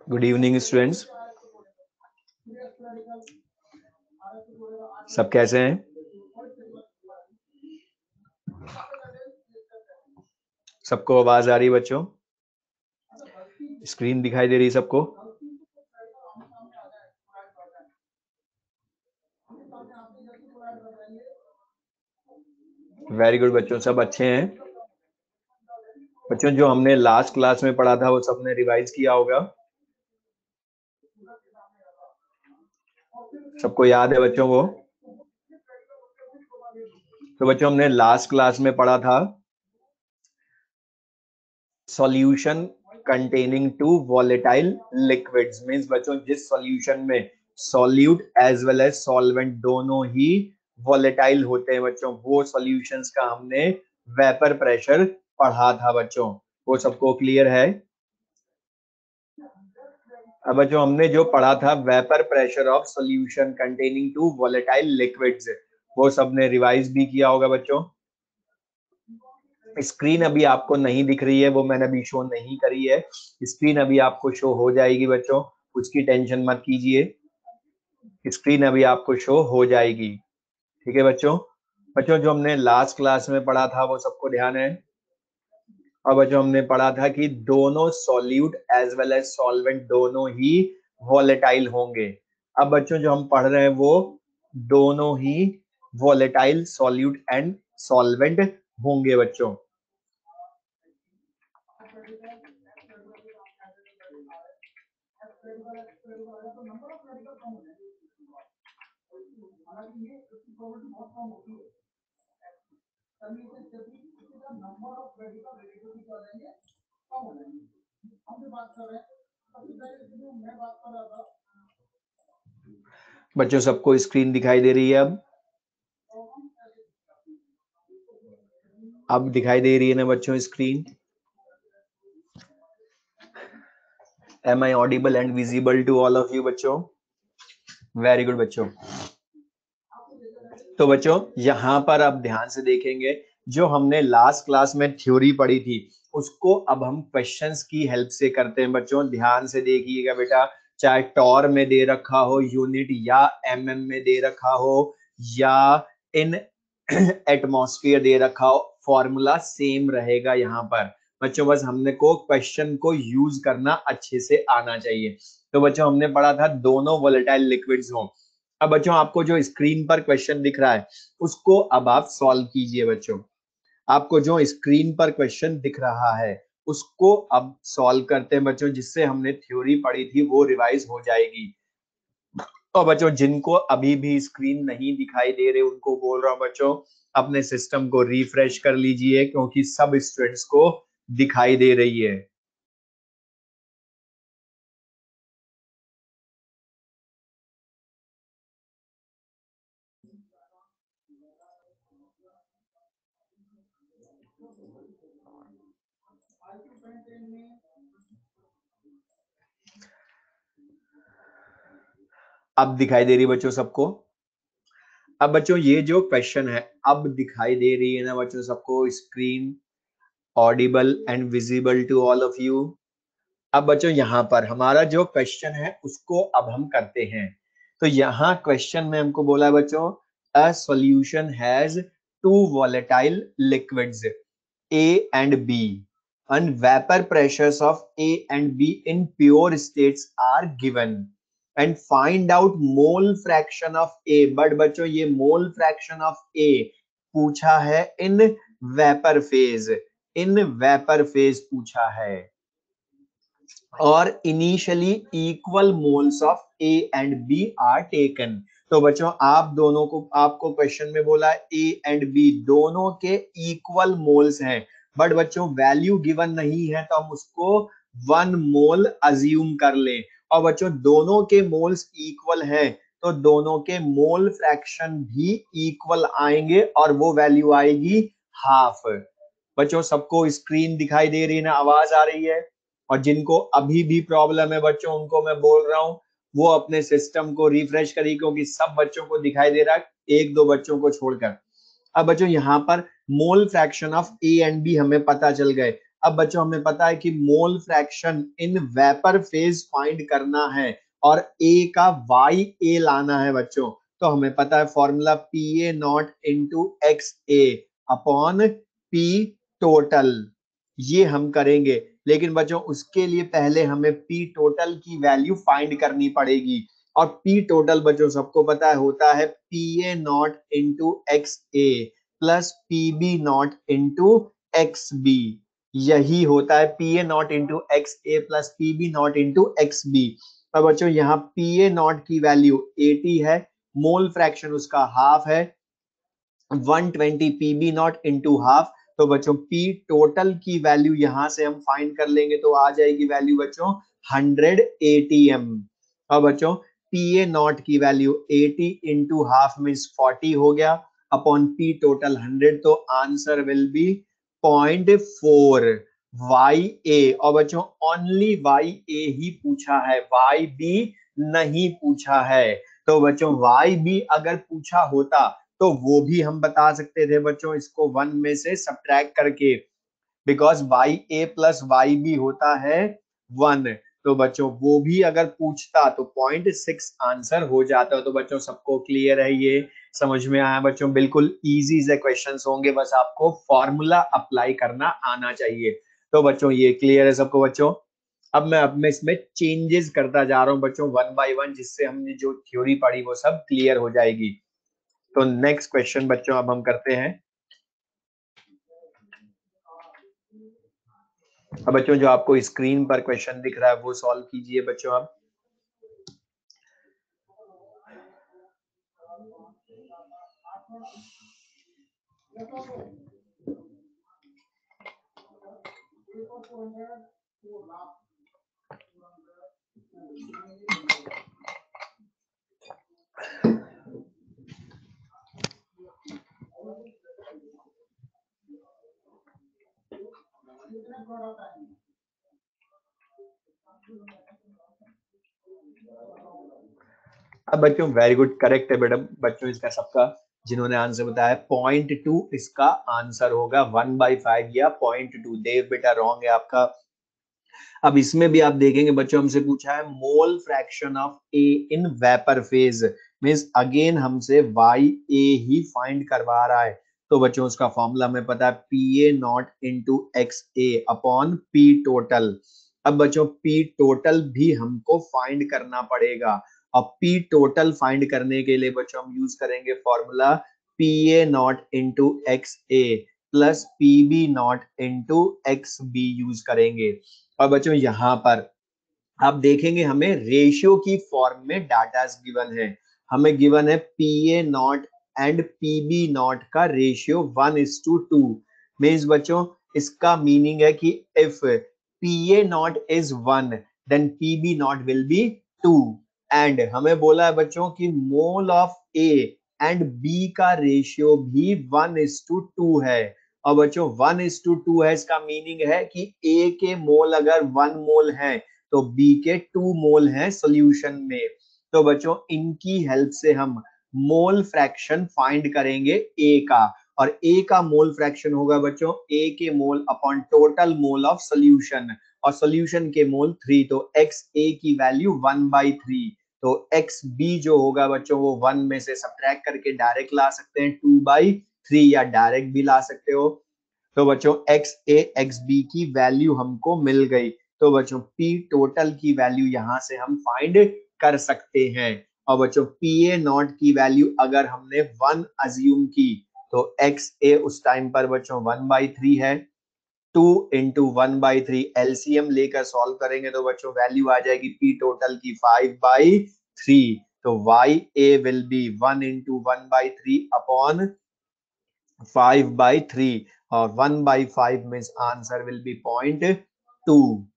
Good evening students, सब कैसे हैं? सबको आवाज आ रही है बच्चों? स्क्रीन दिखाई दे रही है सबको? वेरी गुड बच्चों, सब अच्छे हैं। बच्चों जो हमने लास्ट क्लास में पढ़ा था वो सबने रिवाइज किया होगा, सबको याद है बच्चों वो? तो बच्चों हमने लास्ट क्लास में पढ़ा था solution containing two volatile liquids, means बच्चों जिस सॉल्यूशन में solute as well as solvent दोनों ही वॉलेटाइल होते हैं बच्चों, वो सॉल्यूशंस का हमने वेपर प्रेशर पढ़ा था बच्चों। वो सबको क्लियर है? अब बच्चों हमने जो पढ़ा था vapour pressure of solution containing two volatile liquids, वो सबने रिवाइज भी किया होगा बच्चों। स्क्रीन अभी आपको नहीं दिख रही है, वो मैंने अभी शो नहीं करी है, स्क्रीन अभी आपको शो हो जाएगी बच्चों, उसकी टेंशन मत कीजिए, स्क्रीन अभी आपको शो हो जाएगी। ठीक है बच्चों? बच्चों जो हमने लास्ट क्लास में पढ़ा था वो सबको ध्यान है? और बच्चों हमने पढ़ा था कि दोनों solute as well as solvent दोनों ही वॉलेटाइल होंगे। अब बच्चों जो हम पढ़ रहे हैं वो दोनों ही वॉलेटाइल सॉल्यूट एंड सॉल्वेंट होंगे बच्चों। बच्चों सबको स्क्रीन दिखाई दे रही है? अब दिखाई दे रही है ना बच्चों screen? Am I audible and visible to all of you बच्चों? वेरी गुड बच्चों। तो बच्चों यहां पर अब ध्यान से देखेंगे, जो हमने लास्ट क्लास में थ्योरी पढ़ी थी उसको अब हम क्वेश्चंस की हेल्प से करते हैं बच्चों। ध्यान से देखिएगा बेटा, चाहे टॉर में दे रखा हो यूनिट या एमएम में दे रखा हो या इन एटमॉस्फेयर दे रखा हो, फॉर्मूला सेम रहेगा यहाँ पर बच्चों, बस हमने को क्वेश्चन को यूज करना अच्छे से आना चाहिए। तो बच्चों हमने पढ़ा था दोनों वोलेटाइल लिक्विड्स हों। अब बच्चों आपको जो स्क्रीन पर क्वेश्चन दिख रहा है उसको अब आप सॉल्व कीजिए बच्चों। आपको जो स्क्रीन पर क्वेश्चन दिख रहा है उसको अब सॉल्व करते हैं बच्चों, जिससे हमने थ्योरी पढ़ी थी वो रिवाइज हो जाएगी। और बच्चों जिनको अभी भी स्क्रीन नहीं दिखाई दे रहे उनको बोल रहा हूं बच्चों अपने सिस्टम को रिफ्रेश कर लीजिए, क्योंकि सब स्टूडेंट्स को दिखाई दे रही है। अब दिखाई दे रही है बच्चों सबको? अब बच्चों ये जो क्वेश्चन है अब दिखाई दे रही है ना बच्चों सबको screen? Audible and visible to all of you? अब बच्चों यहाँ पर हमारा जो क्वेश्चन है उसको अब हम करते हैं। तो यहाँ क्वेश्चन में हमको बोला है बच्चों अ solution has two volatile liquids A and B and vapor pressures of A and B in pure states are given and find out mole fraction of A। But बच्चों ये mole fraction of A पूछा है in vapour phase, in vapour phase पूछा है, और initially equal moles of A and B are taken. तो बच्चों आप दोनों को, आपको क्वेश्चन में बोला ए एंड बी दोनों के इक्वल मोल्स हैं, बट बच्चों वैल्यू गिवन नहीं है तो हम उसको 1 मोल अज्यूम कर लें। और बच्चों दोनों के मोल्स इक्वल हैं तो दोनों के मोल फ्रैक्शन भी इक्वल आएंगे और वो वैल्यू आएगी हाफ। बच्चों सबको स्क्रीन दिखाई दे रही है ना, आवाज आ रही है? और जिनको अभी भी प्रॉब्लम है बच्चों, उनको मैं बोल रहा हूँ वो अपने सिस्टम को रिफ्रेश करिए, क्योंकि सब बच्चों को दिखाई दे रहा है, एक दो बच्चों को छोड़कर। अब बच्चों यहाँ पर mole fraction of A and B हमें पता चल गए। अब बच्चों हमें पता है कि mole fraction in vapour phase find करना है और ए का वाई ए लाना है बच्चों। तो हमें पता है formula P A not into x A upon P total, ये हम करेंगे। लेकिन बच्चों उसके लिए पहले हमें पी टोटल की वैल्यू फाइंड करनी पड़ेगी। और पी टोटल बच्चों सबको पता है होता है P A not into x A plus P B not into x B. यही होता है P A not into x A plus P B not into x B. अब बच्चों यहाँ पी ए नॉट की वैल्यू 80 है, मोल फ्रैक्शन उसका half है, 120 P B not into half. तो बच्चों पी टोटल की वैल्यू यहां से हम फाइंड कर लेंगे तो आ जाएगी वैल्यू बच्चों 100 एटीएम। और बच्चों पी ए नॉट की वैल्यू 80 इंटू हाफ मीन्स 40 हो गया अपॉन पी टोटल 100, तो आंसर विल बी 0.4 वाई ए। और बच्चों ओनली वाई ए ही पूछा है, वाई बी नहीं पूछा है। तो बच्चों वाई बी अगर पूछा होता तो वो भी हम बता सकते थे बच्चों इसको 1 में से सब्ट्रैक्ट करके, because y A plus y B होता है 1। तो बच्चों वो भी अगर पूछता तो 0.6 आंसर हो जाता। तो बच्चों सबको क्लियर है, ये समझ में आया बच्चों? बिल्कुल इजी से क्वेश्चंस होंगे, बस आपको फॉर्मूला अप्लाई करना आना चाहिए। तो बच्चों ये क्लियर है सबको बच्चों? अब मैं इसमें चेंजेस करता जा रहा हूँ बच्चों वन बाय वन, जिससे हमने जो थ्योरी पढ़ी वो सब क्लियर हो जाएगी। तो नेक्स्ट क्वेश्चन बच्चों अब हम करते हैं। अब बच्चों जो आपको स्क्रीन पर क्वेश्चन दिख रहा है वो सॉल्व कीजिए बच्चों। अब बच्चों वेरी गुड, करेक्ट है बेटा बच्चों इसका सबका, जिन्होंने आंसर बताया 0.2 इसका आंसर होगा, 1/5 या 0.2। देव बेटा रॉन्ग है आपका। अब इसमें भी आप देखेंगे बच्चों हमसे पूछा है mole fraction of A in vapour phase, means again हमसे वाई ए ही फाइंड करवा रहा है। तो बच्चों उसका फॉर्मूला हमें पता है P A not into x A upon P total. अब बच्चों पी टोटल भी हमको फाइंड करना पड़ेगा, और पी टोटल फाइंड करने के लिए बच्चों हम यूज करेंगे formula P A not into x A plus P B not into x B use करेंगे। और बच्चों यहाँ पर आप देखेंगे हमें रेशियो की फॉर्म में डाटा गिवन है। हमें गिवन है P A naught and P B naught का रेशियो 1:2। मीन्स बच्चों इसका मीनिंग है कि if P A naught is 1 then P B naught will be 2। And हमें बोला है बच्चों कि mole of A and B का रेशियो भी 1:2 है। और बच्चों 1:2 है, इसका मीनिंग है कि ए के मोल अगर 1 मोल है तो बी के 2 मोल हैं सॉल्यूशन में। तो बच्चों इनकी हेल्प से हम मोल फ्रैक्शन फाइंड करेंगे ए का, और ए का मोल फ्रैक्शन होगा बच्चों ए के mole upon total mole of solution, और सॉल्यूशन के मोल 3। तो एक्स ए की वैल्यू 1/3। तो एक्स बी जो होगा बच्चों वो 1 में से सब्ट्रैक्ट करके डायरेक्ट ला सकते हैं 2/3, या डायरेक्ट भी ला सकते हो। तो बच्चों एक्स ए एक्स बी की वैल्यू हमको मिल गई। तो बच्चों पी टोटल की वैल्यू यहां से हम फाइंड कर सकते हैं। और बच्चों पी ए नॉट की वैल्यू अगर हमने 1 अज्यूम की तो एक्स ए उस टाइम पर बच्चों 1/3 है। 2 इंटू 1/3 एलसीएम लेकर सॉल्व करेंगे तो बच्चों वैल्यू आ जाएगी पी टोटल की 5/3। तो y A will be 1 into 1/3 upon 5/3, और 1/5 मीन्स आंसर विल बी 0.2।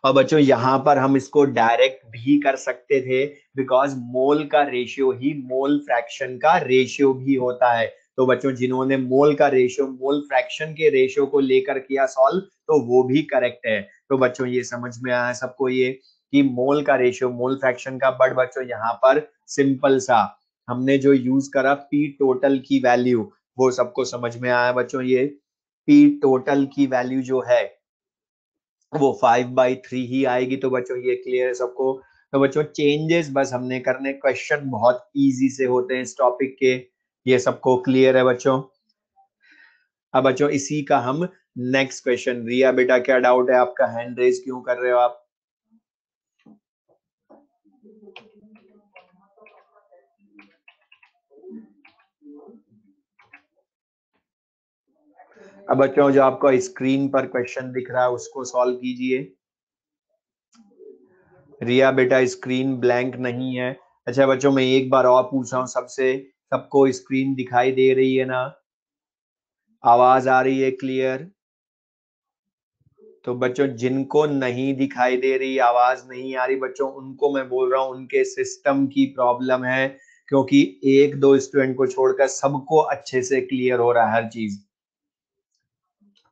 और बच्चों यहाँ पर हम इसको डायरेक्ट भी कर सकते थे, बिकॉज मोल का रेशियो ही मोल फ्रैक्शन का रेशियो भी होता है। तो बच्चों जिन्होंने मोल का रेशियो, मोल फ्रैक्शन के रेशियो को लेकर किया सॉल्व, तो वो भी करेक्ट है। तो बच्चों ये समझ में आया सबको ये कि मोल का रेशियो, मोल फ्रैक्शन का। बट बच्चों यहाँ पर सिंपल सा हमने जो यूज करा पी टोटल की वैल्यू, वो सबको समझ में आया बच्चों। ये पी टोटल की वैल्यू जो है वो 5/3 ही आएगी। तो बच्चों ये क्लियर है सबको। तो बच्चों चेंजेस बस हमने करने, क्वेश्चन बहुत इजी से होते हैं इस टॉपिक के, ये सबको क्लियर है बच्चों। अब बच्चों इसी का हम नेक्स्ट क्वेश्चन, रिया बेटा क्या डाउट है आपका, हैंड रेज क्यों कर रहे हो आप? अब बच्चों जो आपको स्क्रीन पर क्वेश्चन दिख रहा है उसको सॉल्व कीजिए। रिया बेटा स्क्रीन ब्लैंक नहीं है। अच्छा बच्चों मैं एक बार और पूछ रहा हूँ सबसे, सबको स्क्रीन दिखाई दे रही है ना, आवाज आ रही है क्लियर? तो बच्चों जिनको नहीं दिखाई दे रही, आवाज नहीं आ रही बच्चों, उनको मैं बोल रहा हूँ उनके सिस्टम की प्रॉब्लम है, क्योंकि एक दो स्टूडेंट को छोड़कर सबको अच्छे से क्लियर हो रहा है हर चीज।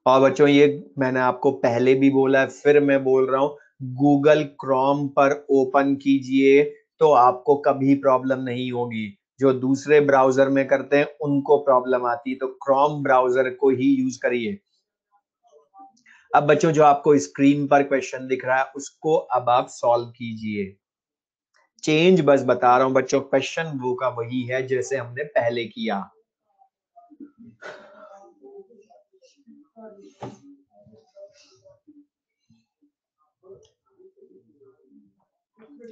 और बच्चों ये मैंने आपको पहले भी बोला है, फिर मैं बोल रहा हूँ, गूगल क्रोम पर ओपन कीजिए तो आपको कभी प्रॉब्लम नहीं होगी। जो दूसरे ब्राउजर में करते हैं उनको प्रॉब्लम आती है, तो क्रोम ब्राउजर को ही यूज करिए। अब बच्चों जो आपको स्क्रीन पर क्वेश्चन दिख रहा है उसको अब आप सॉल्व कीजिए। चेंज बस बता रहा हूं बच्चों, क्वेश्चन वो का वही है जैसे हमने पहले किया।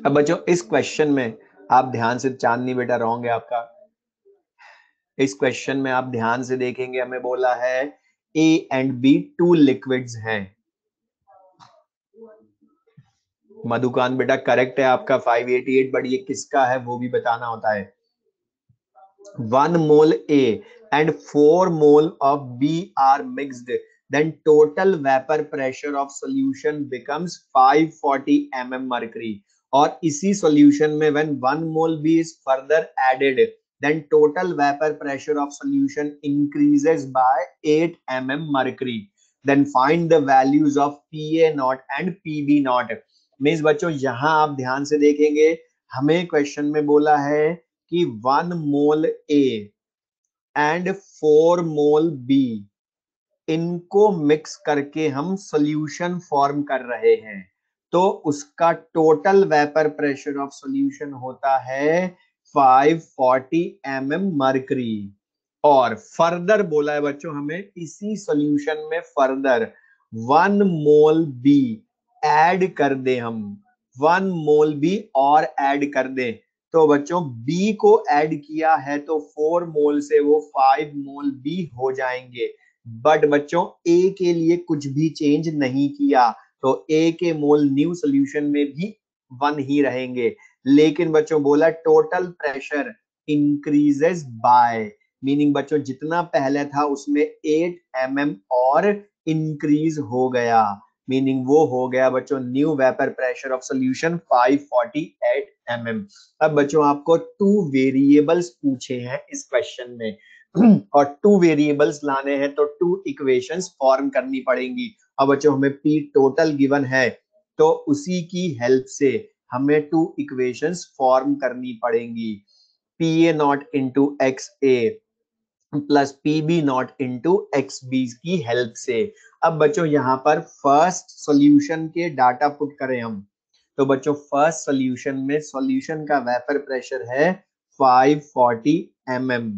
अब बच्चों इस क्वेश्चन में आप ध्यान से, चांदनी बेटा रॉन्ग है आपका। इस क्वेश्चन में आप ध्यान से देखेंगे, हमें बोला है A and B two liquids हैं। मधुकांत बेटा करेक्ट है आपका 588, बट ये किसका है वो भी बताना होता है। 1 mole A and 4 mole of B are mixed, then total vapor pressure of solution becomes 540 mm mercury. और इसी solution में when 1 mole B is further added, then total vapor pressure of solution increases by 8 mm mercury. Then find the values of PA naught and PB naught. Means बच्चों यहां आप ध्यान से देखेंगे, हमें क्वेश्चन में बोला है कि 1 मोल ए एंड 4 मोल बी, इनको मिक्स करके हम सॉल्यूशन फॉर्म कर रहे हैं, तो उसका total vapour pressure of solution होता है 540 mm मर्करी। और फर्दर बोला है बच्चों हमें इसी सॉल्यूशन में फर्दर 1 मोल बी ऐड कर दे हम, 1 मोल बी और ऐड कर दे। तो बच्चों बी को ऐड किया है तो 4 मोल से वो 5 मोल बी हो जाएंगे। बट बच्चों ए के लिए कुछ भी चेंज नहीं किया, तो ए के मोल न्यू सॉल्यूशन में भी 1 ही रहेंगे। लेकिन बच्चों बोला total pressure increases by, meaning बच्चों जितना पहले था उसमें 8 mm और इंक्रीज हो गया, मीनिंग वो हो गया बच्चों new vapour pressure of solution 548 mm। अब बच्चों आपको 2 वेरिएबल्स पूछे हैं इस क्वेश्चन में और 2 वेरिएबल्स लाने हैं तो 2 इक्वेशंस फॉर्म करनी पड़ेंगी। अब बच्चों हमें पी टोटल गिवन है तो उसी की हेल्प से हमें 2 इक्वेशंस फॉर्म करनी पड़ेंगी, P A not into x A plus P B not into x B की हेल्प से। अब बच्चों यहाँ पर फर्स्ट सॉल्यूशन के डाटा पुट करें हम, तो बच्चों फर्स्ट सॉल्यूशन में सॉल्यूशन का वेपर प्रेशर है 540 mm,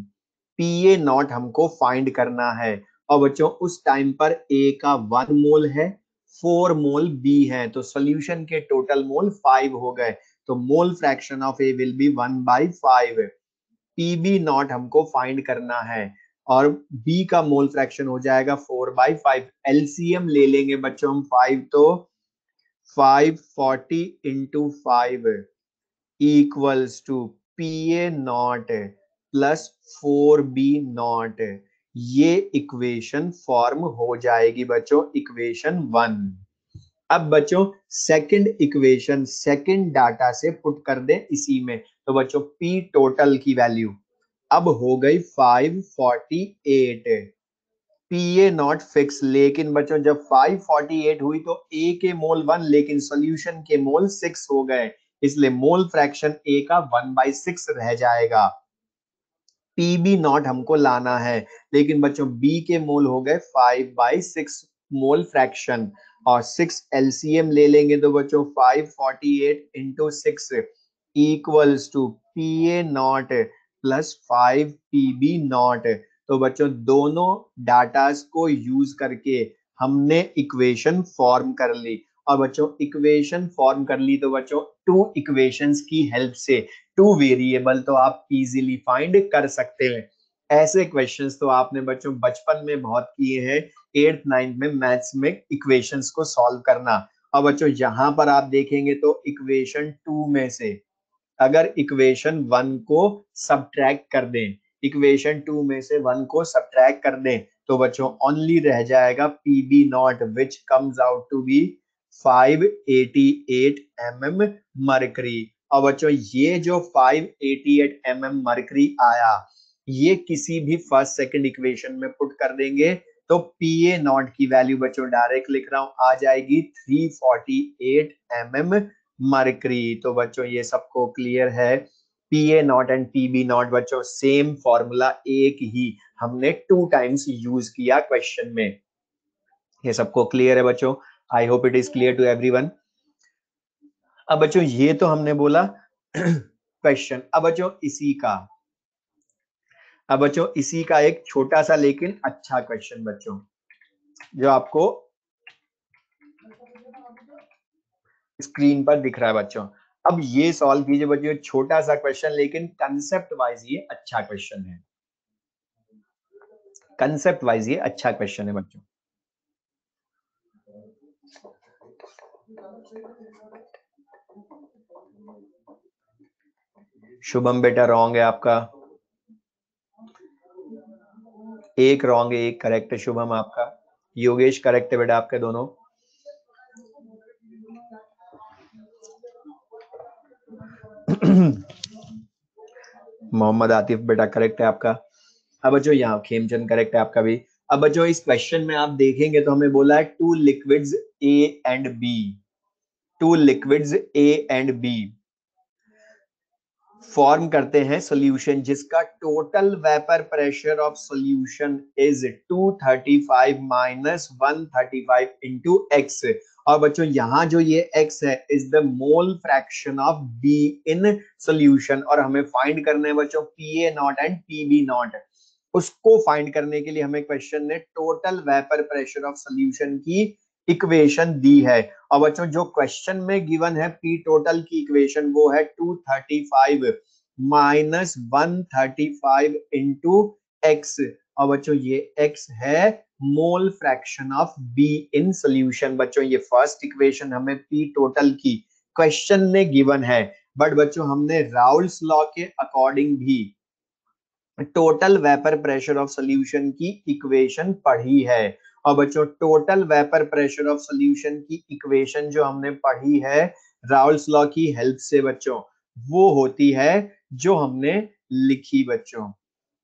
पी ए नॉट हमको फाइंड करना है। और बच्चों उस टाइम पर ए का 1 मोल है, 4 मोल बी है, तो सॉल्यूशन के टोटल मोल 5 हो गए, तो mole fraction of A will be 1/5। PB naught हमको फाइंड करना है और बी का मोल फ्रैक्शन हो जाएगा 4/5। एलसीएम ले लेंगे बच्चों हम 5, तो 540 into 5 equals to P A naught plus 4 B naught. ये इक्वेशन फॉर्म हो जाएगी बच्चों, इक्वेशन 1। अब बच्चों सेकंड इक्वेशन सेकंड डाटा से पुट कर दे इसी में, तो बच्चों पी टोटल की वैल्यू अब हो गई 548, पी ए नॉट फिक्स, लेकिन बच्चों जब 548 हुई तो ए के मोल 1 लेकिन सॉल्यूशन के मोल 6 हो गए, इसलिए मोल फ्रैक्शन ए का 1/6 रह जाएगा। पी बी नॉट हमको लाना है, लेकिन बच्चों बी के मोल हो गए 5/6 मोल फ्रैक्शन, और 6 एलसीएम ले लेंगे तो बच्चों 548 into 6 equals to P A naught plus 5 P B naught. तो बच्चों दोनों डाटास को यूज करके हमने इक्वेशन फॉर्म कर ली, और बच्चों इक्वेशन फॉर्म कर ली तो बच्चों टू इक्वेशंस की हेल्प से टू वेरिएबल तो आप इजीली फाइंड कर सकते हैं। ऐसे क्वेश्चंस तो आपने बच्चों बचपन में बहुत किए हैं, 8th 9th में मैथ्स में इक्वेशंस को सॉल्व करना। और बच्चों यहाँ पर आप देखेंगे तो इक्वेशन 2 में से अगर इक्वेशन 1 को सब्ट्रैक्ट कर दें, इक्वेशन 2 में से 1 को सब्ट्रैक्ट कर दें, तो बच्चों ओनली रह जाएगा P B naught which comes out to be 588 mm mercury. और बच्चों ये जो 588 mm मरकरी आया, ये किसी भी फर्स्ट सेकंड इक्वेशन में पुट कर देंगे तो पी ए नॉट की वैल्यू बच्चों डायरेक्ट लिख रहा हूं आ जाएगी 348 mm मरकरी। तो बच्चों ये सबको क्लियर है, P A naught and P B naught बच्चों सेम फॉर्मूला, एक ही हमने 2 टाइम्स यूज किया क्वेश्चन में। ये सबको क्लियर है बच्चों? I hope it is clear to everyone. अब बच्चों ये तो हमने बोला क्वेश्चन। अब बच्चों इसी का एक छोटा सा लेकिन अच्छा क्वेश्चन बच्चों, जो आपको स्क्रीन पर दिख रहा है बच्चों। अब ये सॉल्व कीजिए बच्चों, छोटा सा क्वेश्चन लेकिन कंसेप्ट वाइज ये अच्छा क्वेश्चन है, कंसेप्ट वाइज ये अच्छा क्वेश्चन है बच्चों। शुभम बेटा रॉन्ग है आपका, एक रॉन्ग है एक करेक्ट है शुभम आपका। योगेश करेक्ट है बेटा आपके दोनों। मोहम्मद आतिफ बेटा करेक्ट है आपका। अब बच्चों यहाँ खेमचंद करेक्ट है आपका भी। अब बच्चों इस क्वेश्चन में आप देखेंगे तो हमें बोला है two liquids A and B, two liquids A and B form करते हैं सॉल्यूशन जिसका total vapour pressure of solution is 235 minus 135 into x. और बच्चों यहाँ जो ये x है is the mole fraction of b in solution, और हमें फाइंड करना है बच्चों P A naught and P B naught. उसको फाइंड करने के लिए हमें क्वेश्चन ने total vapour pressure of solution की इक्वेशन दी है। और बच्चों जो क्वेश्चन में गिवन है पी टोटल की इक्वेशन वो है 235 माइनस 135 इंटू एक्स। और बच्चों ये x है mole fraction of b in solution. बच्चों ये फर्स्ट इक्वेशन हमें p टोटल की क्वेश्चन ने गिवन है, बट बच्चों हमने राउल्स लॉ के अकॉर्डिंग भी total vapour pressure of solution की इक्वेशन पढ़ी है। और बच्चों total vapour pressure of solution की इक्वेशन जो हमने पढ़ी है राउल्स लॉ की हेल्प से बच्चों, वो होती है जो हमने लिखी बच्चों,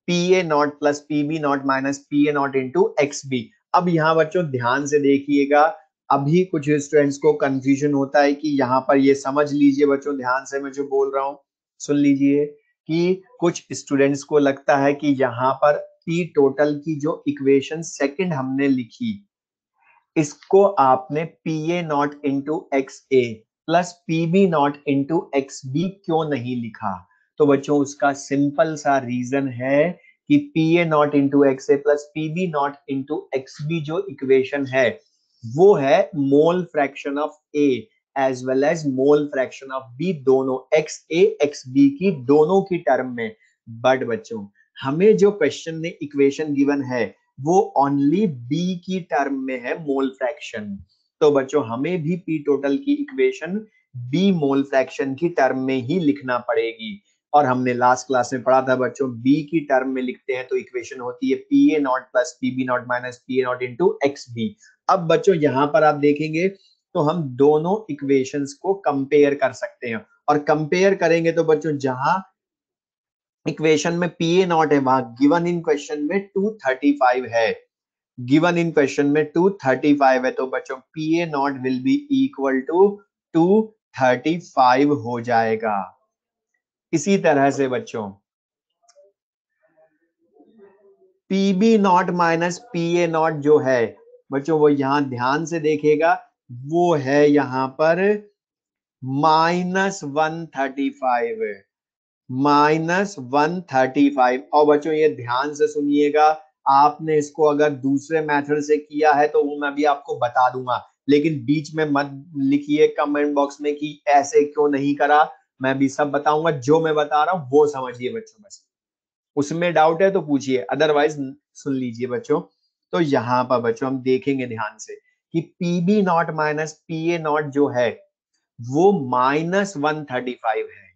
P A naught plus P B naught minus P A not into x B. अब यहाँ बच्चों ध्यान से देखिएगा, अभी कुछ स्टूडेंट्स को कंफ्यूजन होता है कि यहाँ पर ये समझ लीजिए बच्चों, ध्यान से मैं जो बोल रहा हूँ सुन लीजिए, कि कुछ स्टूडेंट्स को लगता है कि यहाँ पर पी टोटल की जो इक्वेशन सेकंड हमने लिखी, इसको आपने P A not into x A plus P B not into x B क्यों नहीं लिखा? तो बच्चों उसका सिंपल सा रीजन है कि P A not into x A plus P B not into x B जो इक्वेशन है वो है mole fraction of A as well as mole fraction of B, दोनों एक्स ए एक्स बी की दोनों की टर्म में। बट बच्चों हमें जो क्वेश्चन ने इक्वेशन गिवन है वो ओनली बी की टर्म में है मोल फ्रैक्शन। तो बच्चों हमें भी पी टोटल की इक्वेशन बी मोल फ्रैक्शन की टर्म में ही लिखना पड़ेगी। और हमने लास्ट क्लास में पढ़ा था बच्चों बी की टर्म में लिखते हैं तो इक्वेशन होती है P A naught plus P B naught minus P A not into x B. अब बच्चों यहाँ पर आप देखेंगे तो हम दोनों इक्वेशंस को कंपेयर कर सकते हैं, और कंपेयर करेंगे तो बच्चों जहां इक्वेशन में पी ए नॉट है, वहां गिवन इन क्वेश्चन में 235 है, गिवन इन क्वेश्चन में 235 है, तो बच्चों P A naught will be equal to 235 हो जाएगा। इसी तरह से बच्चों P B naught minus P A naught जो है बच्चों, वो यहां ध्यान से देखेगा, वो है यहां पर -135, -135। और बच्चों ये ध्यान से सुनिएगा, आपने इसको अगर दूसरे मेथड से किया है तो वो मैं भी आपको बता दूंगा, लेकिन बीच में मत लिखिए कमेंट बॉक्स में कि ऐसे क्यों नहीं करा, मैं भी सब बताऊंगा, जो मैं बता रहा हूं वो समझिए बच्चों, बस उसमें डाउट है तो पूछिए, अदरवाइज सुन लीजिए बच्चों। तो यहां पर बच्चों हम देखेंगे ध्यान से कि P B naught minus P A naught जो है वो -135 है।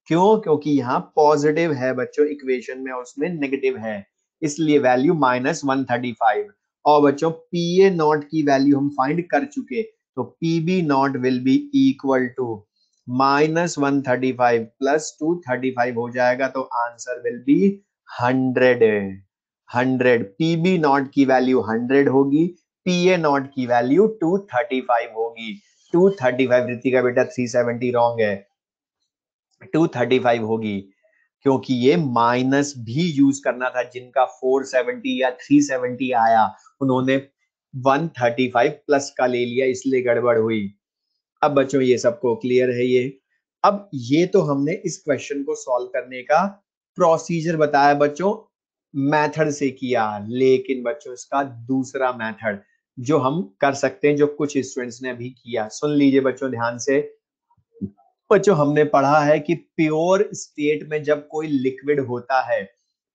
क्यों? क्योंकि यहाँ पॉजिटिव है बच्चों इक्वेशन में, उसमें नेगेटिव है, इसलिए वैल्यू -135। और बच्चों पी ए नॉट की वैल्यू हम फाइंड कर चुके, तो P B naught will be equal to -135 plus 235 हो जाएगा, तो answer will be 100। 100 P B naught की वैल्यू 100 होगी, पी ए नॉट की वैल्यू 235 होगी। 235 रितिका बेटा 370 रॉन्ग है, 235 होगी, क्योंकि ये माइनस भी यूज करना था, जिनका 470 या 370 आया उन्होंने 135 प्लस का ले लिया, इसलिए गड़बड़ हुई। अब बच्चों ये सबको क्लियर है ये। अब ये तो हमने इस क्वेश्चन को सॉल्व करने का प्रोसीजर बताया बच्चों, मेथड से किया, लेकिन बच्चों इसका दूसरा मेथड जो हम कर सकते हैं, जो कुछ स्टूडेंट्स ने अभी किया, सुन लीजिए बच्चों ध्यान से। बच्चों हमने पढ़ा है कि प्योर स्टेट में जब कोई लिक्विड होता है,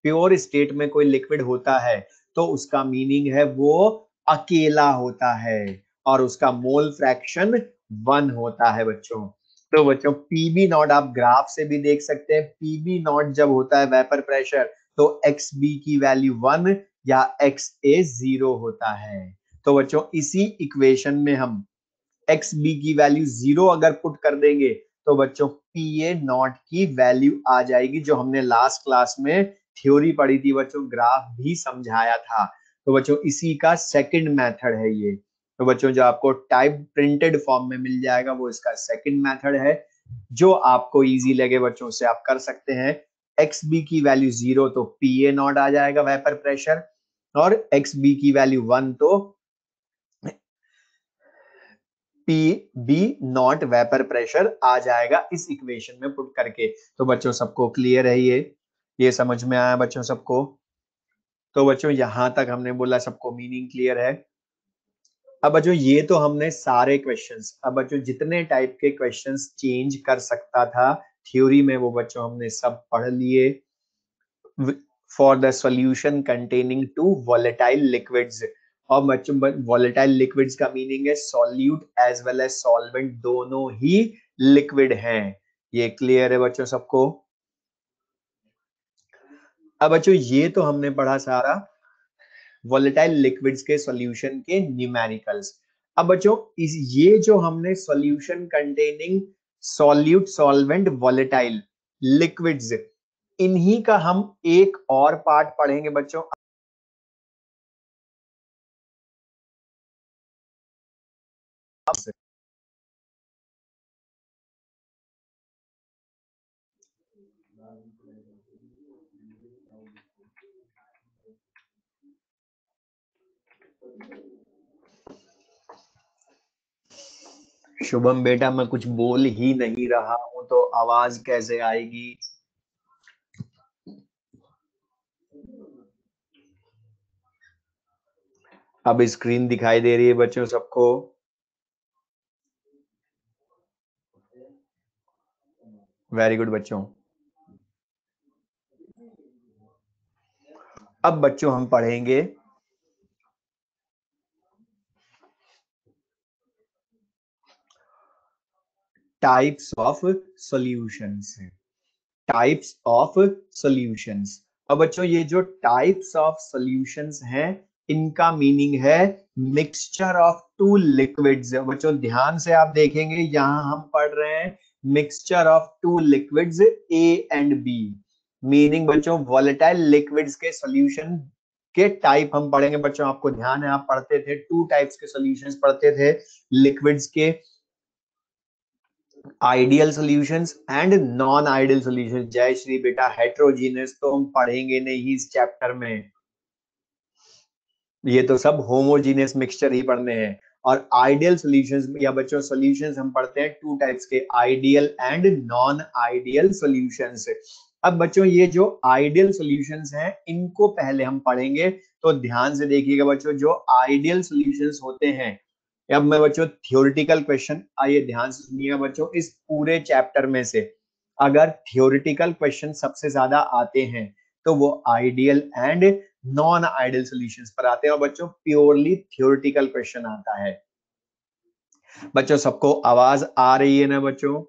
प्योर स्टेट में कोई लिक्विड होता है, तो उसका मीनिंग है वो अकेला होता है और उसका मोल फ्रैक्शन 1 होता है बच्चों। तो बच्चों पीबी नॉट आप ग्राफ से भी देख सकते हैं, पीबी नॉट जब होता है वेपर प्रेशर, तो एक्स बी की वैल्यू 1 या एक्स ए 0 होता है। तो बच्चों इसी इक्वेशन में हम एक्स बी की वैल्यू 0 अगर पुट कर देंगे, तो बच्चों पी ए नॉट की वैल्यू आ जाएगी, जो हमने लास्ट क्लास में थ्योरी पढ़ी थी बच्चों, ग्राफ भी समझाया था। तो बच्चों इसी का सेकंड मेथड है ये। तो बच्चों जो आपको टाइप प्रिंटेड फॉर्म में मिल जाएगा वो इसका सेकंड मेथड है, जो आपको इजी लगे बच्चों से आप कर सकते हैं। एक्स बी की वैल्यू 0 तो पी ए नॉट आ जाएगा वेपर प्रेशर, और एक्स बी की वैल्यू 1 तो P B nought vapour pressure आ जाएगा इस इक्वेशन में पुट करके। तो बच्चों सबको क्लियर है ये समझ में आया बच्चों सबको? तो बच्चों यहां तक हमने बोला सबको मीनिंग क्लियर है। अब बच्चों ये तो हमने सारे क्वेश्चंस, अब बच्चों जितने टाइप के क्वेश्चंस चेंज कर सकता था थ्योरी में वो बच्चों हमने सब पढ़ लिए। For the solution containing two volatile liquids, और बच्चों वोलेटाइल लिक्विड्स का मीनिंग है solute as well as solvent, दोनों ही लिक्विड हैं। ये क्लियर है बच्चों सबको? अब बच्चों ये तो हमने पढ़ा सारा वोलेटाइल लिक्विड्स के सॉल्यूशन के न्यूमेरिकल्स। अब बच्चों ये जो हमने solution containing solute solvent volatile liquids, इन्हीं का हम एक और पार्ट पढ़ेंगे बच्चों। शुभम बेटा मैं कुछ बोल ही नहीं रहा हूं तो आवाज कैसे आएगी? अब स्क्रीन दिखाई दे रही है बच्चों सबको? वेरी गुड बच्चों। अब बच्चों हम पढ़ेंगे types of solutions, types of solutions. अब बच्चों ये जो टाइप्स ऑफ सॉल्यूशंस हैं, इनका मीनिंग है मिक्सचर ऑफ टू लिक्विड्स। बच्चों ध्यान से आप देखेंगे यहां हम पढ़ रहे हैं mixture of two liquids A and B. Meaning बच्चों वॉलेटाइल लिक्विड्स के सॉल्यूशन के टाइप हम पढ़ेंगे बच्चों। आपको ध्यान है आप पढ़ते थे 2 टाइप्स के सॉल्यूशंस पढ़ते थे लिक्विड्स के, ideal solutions and non ideal solutions. जय श्री बेटा, हेट्रोजीनियस तो हम पढ़ेंगे नहीं इस चैप्टर में, ये तो सब होमोजीनियस मिक्सचर ही पढ़ने हैं। और आइडियल सॉल्यूशंस या बच्चों सॉल्यूशंस हम पढ़ते हैं 2 टाइप्स के, ideal and non ideal solutions. अब बच्चों ये जो आइडियल सॉल्यूशंस हैं इनको पहले हम पढ़ेंगे, तो ध्यान से देखिएगा बच्चों। जो आइडियल सॉल्यूशंस होते हैं, अब मैं बच्चों थ्योरेटिकल क्वेश्चन, आइए ध्यान से सुनिएगा बच्चों। इस पूरे चैप्टर में से अगर थ्योरेटिकल क्वेश्चन सबसे ज्यादा आते हैं तो वो ideal and non ideal solutions पर आते हैं, और बच्चों प्योरली थ्योरेटिकल क्वेश्चन आता है। बच्चों सबको आवाज आ रही है ना बच्चों?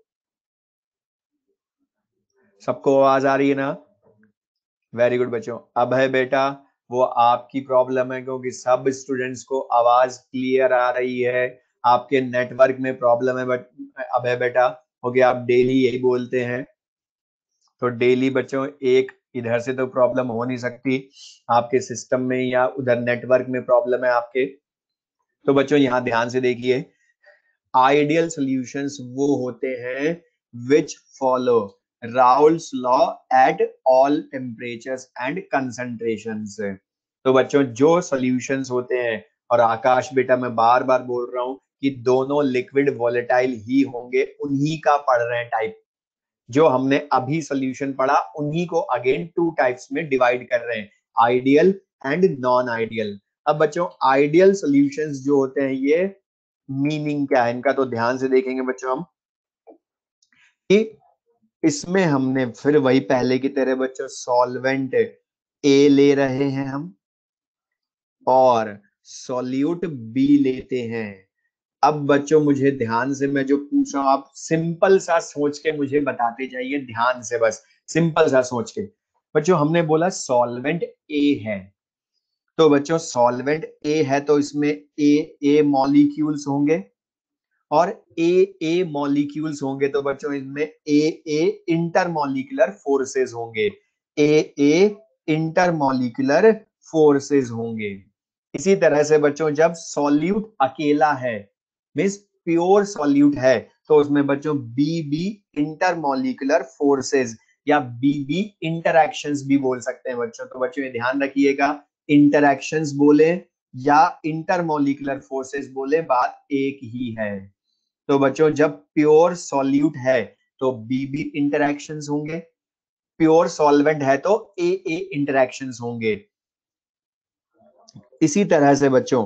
सबको आवाज आ रही है ना? वेरी गुड बच्चों। अब है बेटा वो आपकी प्रॉब्लम है, क्योंकि सब स्टूडेंट्स को आवाज क्लियर आ रही है, आपके नेटवर्क में प्रॉब्लम है। बट अब है बेटा, हो गया, आप डेली यही बोलते हैं, तो डेली बच्चों एक इधर से तो प्रॉब्लम हो नहीं सकती, आपके सिस्टम में या उधर नेटवर्क में प्रॉब्लम है आपके। तो बच्चों यहां ध्यान से देखिए, आइडियल सॉल्यूशंस वो होते हैं which follow Raoult's law at all temperatures and concentrations. तो बच्चों जो सॉल्यूशंस होते हैं, और आकाश बेटा मैं बार बार बोल रहा हूं कि दोनों लिक्विड वॉलेटाइल ही होंगे, उन्हीं का पढ़ रहे हैं टाइप। जो हमने अभी सॉल्यूशन पढ़ा उन्हीं को अगेन 2 टाइप्स में डिवाइड कर रहे हैं, आइडियल एंड नॉन आइडियल। अब बच्चों आइडियल सॉल्यूशंस जो होते हैं, ये मीनिंग क्या है इनका, तो ध्यान से देखेंगे बच्चों हम कि इसमें हमने फिर वही पहले की तरह बच्चों सॉल्वेंट ए ले रहे हैं हम, और सॉल्यूट बी लेते हैं। अब बच्चों मुझे ध्यान से, मैं जो पूछ रहा हूं आप सिंपल सा सोच के मुझे बताते जाइए, ध्यान से बस सिंपल सा सोच के। बच्चों हमने बोला सॉल्वेंट ए है, तो बच्चों सॉल्वेंट ए है तो इसमें ए मॉलिक्यूल्स होंगे, और ए मॉलिक्यूल्स होंगे तो बच्चों इसमें ए इंटरमॉलिक्यूलर फोर्सेस होंगे, ए इंटरमॉलिक्यूलर फोर्सेस होंगे। इसी तरह से बच्चों जब सॉल्यूट अकेला है, मींस प्योर सॉल्यूट है, तो उसमें बच्चों बी इंटरमॉलिक्यूलर फोर्सेस या बी इंटरैक्शंस भी बोल सकते हैं बच्चों। तो बच्चों ये ध्यान रखिएगा, इंटरैक्शंस बोले या इंटरमॉलिक्यूलर फोर्सेस बोले, बात एक ही है। तो बच्चों जब प्योर सॉल्यूट है तो बी इंटरैक्शंस होंगे, प्योर सॉल्वेंट है तो ए इंटरैक्शंस होंगे। इसी तरह से बच्चों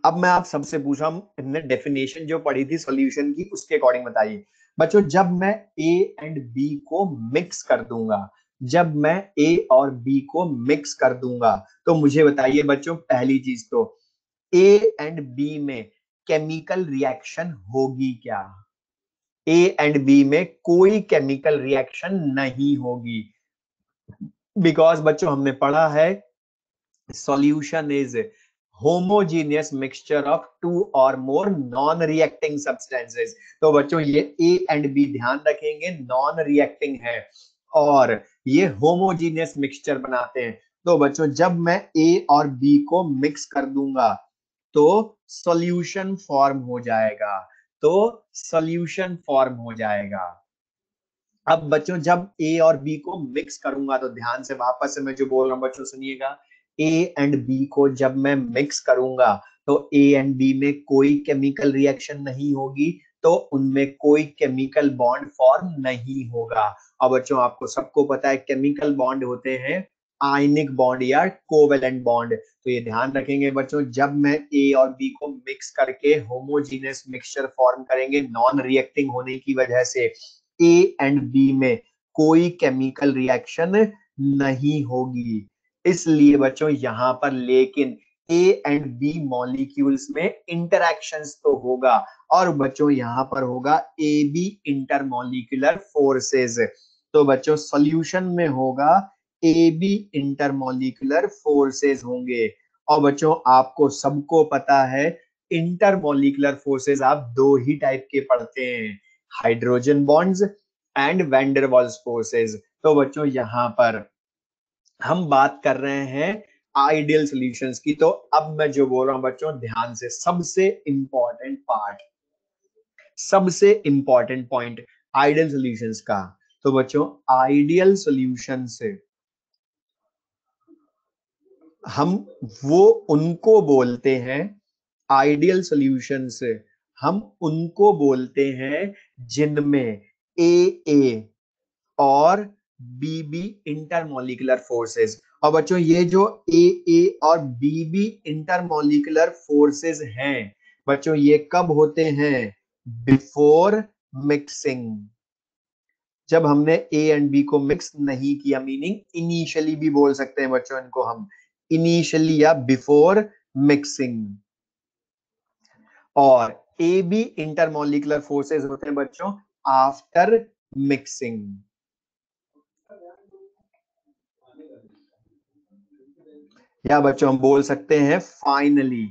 अब मैं आप सबसे पूछा, हमने डेफिनेशन जो पढ़ी थी सॉल्यूशन की उसके अकॉर्डिंग बताइए बच्चों। जब मैं ए एंड बी को मिक्स कर दूंगा, जब मैं ए और बी को मिक्स कर दूंगा, तो मुझे बताइए बच्चों पहली चीज तो ए एंड बी में केमिकल रिएक्शन होगी क्या? ए एंड बी में कोई केमिकल रिएक्शन नहीं होगी, बिकॉज बच्चों हमने पढ़ा है solution is homogeneous mixture of 2 or more non reacting substances। तो बच्चों ये A एंड B ध्यान रखेंगे नॉन रिएक्टिंग है, और ये होमोजीनियस मिक्सचर बनाते हैं। तो बच्चों जब मैं A और B को मिक्स कर दूंगा तो सॉल्यूशन फॉर्म हो जाएगा, तो सॉल्यूशन फॉर्म हो जाएगा। अब बच्चों जब ए और बी को मिक्स करूंगा, तो ध्यान से वापस से मैं जो बोल रहा हूं बच्चों सुनिएगा, ए एंड बी को जब मैं मिक्स करूंगा तो ए एंड बी में कोई केमिकल रिएक्शन नहीं होगी, तो उनमें कोई केमिकल बॉन्ड फॉर्म नहीं होगा। और बच्चों आपको सबको पता है केमिकल बॉन्ड होते हैं आयनिक बॉन्ड या कोवेलेंट बॉन्ड। तो ये ध्यान रखेंगे बच्चों, जब मैं ए और बी को मिक्स करके होमोजीनियस मिक्सचर फॉर्म करेंगे नॉन रिएक्टिंग होने की वजह से, ए एंड बी में कोई केमिकल रिएक्शन नहीं होगी। इसलिए बच्चों यहां पर लेकिन ए एंड बी मॉलिक्यूल्स में इंटरैक्शंस तो होगा, और बच्चों यहां पर होगा ए बी इंटरमॉलिक्यूलर फोर्सेस। तो बच्चों सॉल्यूशन में होगा ए बी इंटरमॉलिक्यूलर फोर्सेस होंगे। और बच्चों आपको सबको पता है इंटरमॉलिक्यूलर फोर्सेस आप 2 ही टाइप के पढ़ते हैं, hydrogen bonds and van der Waals forces. तो बच्चों यहाँ पर हम बात कर रहे हैं आइडियल सॉल्यूशंस की। तो अब मैं जो बोल रहा हूं बच्चों ध्यान से, सबसे इंपॉर्टेंट पार्ट, सबसे इंपॉर्टेंट पॉइंट आइडियल सॉल्यूशंस का। तो बच्चों आइडियल सॉल्यूशन से हम वो उनको बोलते हैं, आइडियल सॉल्यूशन से हम उनको बोलते हैं जिनमें ए और बीबी इंटरमोलिकुलर फोर्सेस। और बच्चों ये जो ए और बीबी इंटरमोलिकुलर फोर्सेस हैं बच्चों, ये कब होते हैं? बिफोर मिक्सिंग, जब हमने ए एंड बी को मिक्स नहीं किया, मीनिंग इनिशियली भी बोल सकते हैं बच्चों इनको हम, इनिशियली या बिफोर मिक्सिंग। और ए बी इंटरमोलिकुलर फोर्सेस होते हैं बच्चों आफ्टर मिक्सिंग। या बच्चों हम बोल सकते हैं फाइनली,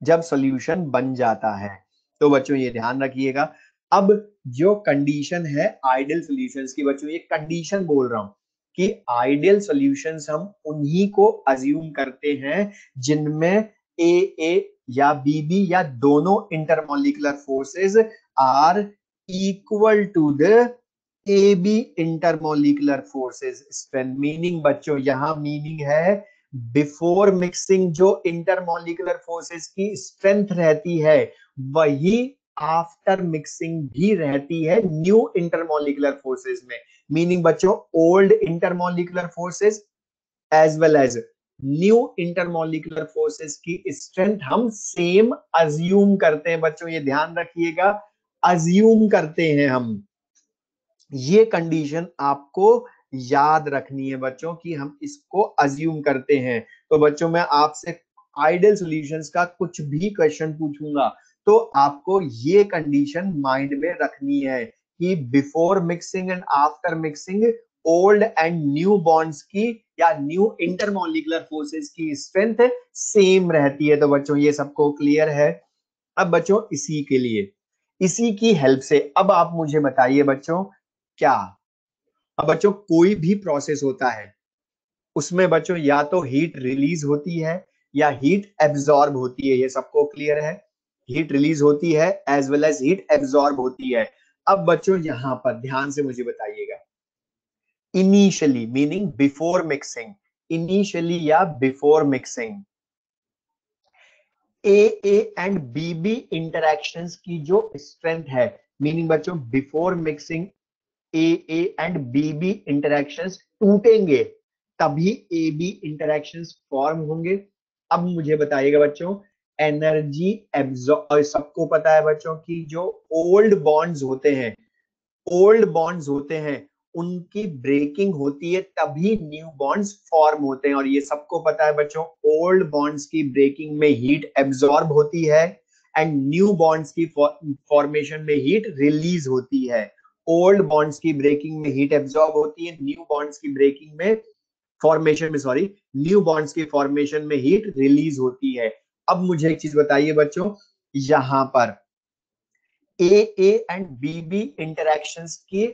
जब सॉल्यूशन बन जाता है। तो बच्चों ये ध्यान रखिएगा। अब जो कंडीशन है आइडियल सॉल्यूशंस की, बच्चों ये कंडीशन बोल रहा हूं कि आइडियल सॉल्यूशंस हम उन्हीं को अज्यूम करते हैं जिनमें ए या बीबी या दोनों intermolecular forces are equal to the A B intermolecular forces strength. Meaning बच्चों यहां मीनिंग है बिफोर मिक्सिंग जो इंटरमोलिकुलर फोर्सेस की स्ट्रेंथ रहती है वही आफ्टर मिक्सिंग भी रहती है न्यू इंटरमोलिकुलर फोर्सेस में। मीनिंग बच्चों old intermolecular forces as well as new intermolecular forces की स्ट्रेंथ हम सेम अज्यूम करते हैं बच्चों, ये ध्यान रखिएगा, अज्यूम करते हैं हम। ये कंडीशन आपको याद रखनी है बच्चों कि हम इसको अज्यूम करते हैं। तो बच्चों मैं आपसे आइडियल सॉल्यूशंस का कुछ भी क्वेश्चन पूछूंगा तो आपको ये कंडीशन माइंड में रखनी है कि before mixing and after mixing old and new bonds की या न्यू इंटरमोलिकुलर फोर्सेस की स्ट्रेंथ सेम रहती है। तो बच्चों ये सबको क्लियर है। अब बच्चों इसी के लिए, इसी की हेल्प से अब आप मुझे बताइए बच्चों क्या, अब बच्चों कोई भी प्रोसेस होता है उसमें बच्चों या तो हीट रिलीज होती है या हीट एब्जॉर्ब होती है, ये सबको क्लियर है। हीट रिलीज होती है as well as heat absorb होती है। अब बच्चों यहां पर ध्यान से मुझे बताइएगा, initially meaning before mixing, initially या before mixing A and B B interactions की जो स्ट्रेंथ है, मीनिंग बच्चों before mixing A and B interactions टूटेंगे तभी ए बी इंटरेक्शंस फॉर्म होंगे। अब मुझे बताइएगा बच्चों एनर्जी एब्जॉर्ब, सबको पता है बच्चों की जो ओल्ड बॉन्ड्स होते हैं, ओल्ड बॉन्ड्स होते हैं उनकी ब्रेकिंग होती है तभी न्यू बॉन्ड्स फॉर्म होते हैं। और ये सबको पता है बच्चों ओल्ड बॉन्ड्स की ब्रेकिंग में हीट एब्जॉर्ब होती है एंड न्यू बॉन्ड्स की फॉर्मेशन में हीट रिलीज होती है। ओल्ड बॉन्ड्स की ब्रेकिंग में हीट एब्जॉर्ब होती है, न्यू बॉन्ड्स की ब्रेकिंग में फॉर्मेशन में, सॉरी, न्यू बॉन्ड्स की फॉर्मेशन में हीट रिलीज होती है। अब मुझे एक चीज बताइए बच्चों, यहां पर ए एंड बी इंटरेक्शंस की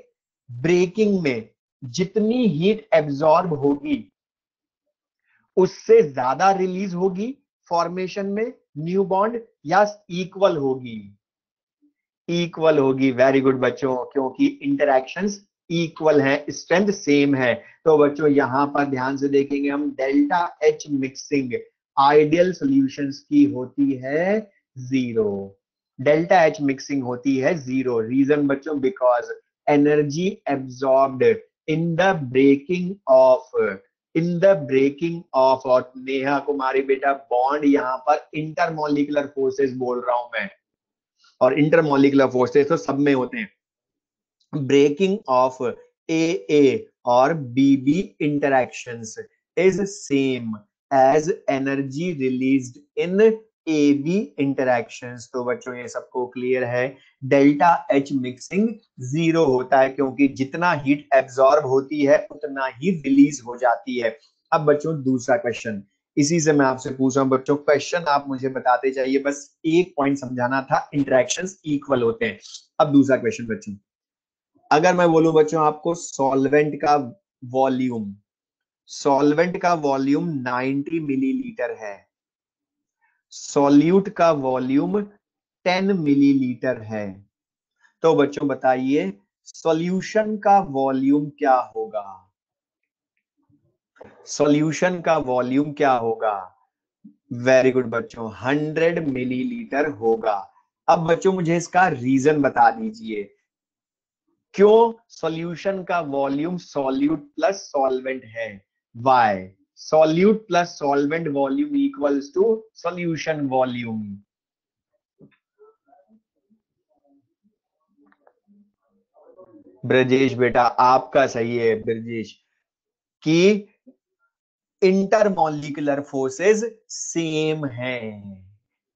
ब्रेकिंग में जितनी हीट एब्जॉर्ब होगी उससे ज्यादा रिलीज होगी फॉर्मेशन में न्यू बॉन्ड या इक्वल होगी? इक्वल होगी। वेरी गुड बच्चों, क्योंकि इंटरेक्शंस इक्वल हैं, स्ट्रेंथ सेम है। तो बच्चों यहां पर ध्यान से देखेंगे हम, delta H mixing ideal solutions की होती है जीरो, डेल्टा एच मिक्सिंग होती है जीरो। रीजन बच्चों because energy absorbed in the breaking of, in the breaking of, और नेहा कुमारी बेटा बॉन्ड यहां पर इंटरमोलिकुलर फोर्सेस बोल रहा हूं मैं, और इंटरमोलिकुलर फोर्सेस तो सब में होते हैं। ब्रेकिंग ऑफ ए और B B interactions is same as energy released in A B interactions. तो बच्चों ये सबको क्लियर है, डेल्टा एच मिक्सिंग जीरो होता है क्योंकि जितना हीट एब्जॉर्ब होती है उतना ही रिलीज हो जाती है। अब बच्चों दूसरा क्वेश्चन, इसी से मैं आपसे पूछ रहा हूं बच्चों, क्वेश्चन आप मुझे बताते जाइए, बस एक पॉइंट समझाना था, इंटरेक्शंस इक्वल होते हैं। अब दूसरा क्वेश्चन बच्चों, अगर मैं बोलूं बच्चों आपको सॉल्वेंट का वॉल्यूम 90 मिलीलीटर है, सॉल्यूट का वॉल्यूम 10 मिलीलीटर है, तो बच्चों बताइए सॉल्यूशन का वॉल्यूम क्या होगा? सॉल्यूशन का वॉल्यूम क्या होगा? वेरी गुड बच्चों, 100 मिलीलीटर होगा। अब बच्चों मुझे इसका रीजन बता दीजिए, क्यों सॉल्यूशन का वॉल्यूम सॉल्यूट प्लस सॉल्वेंट है? Why? Solute plus solvent volume equals to solution volume. Brajesh बेटा आपका सही है ब्रजेश, कि इंटरमॉलिक्यूलर फोर्सेस सेम हैं,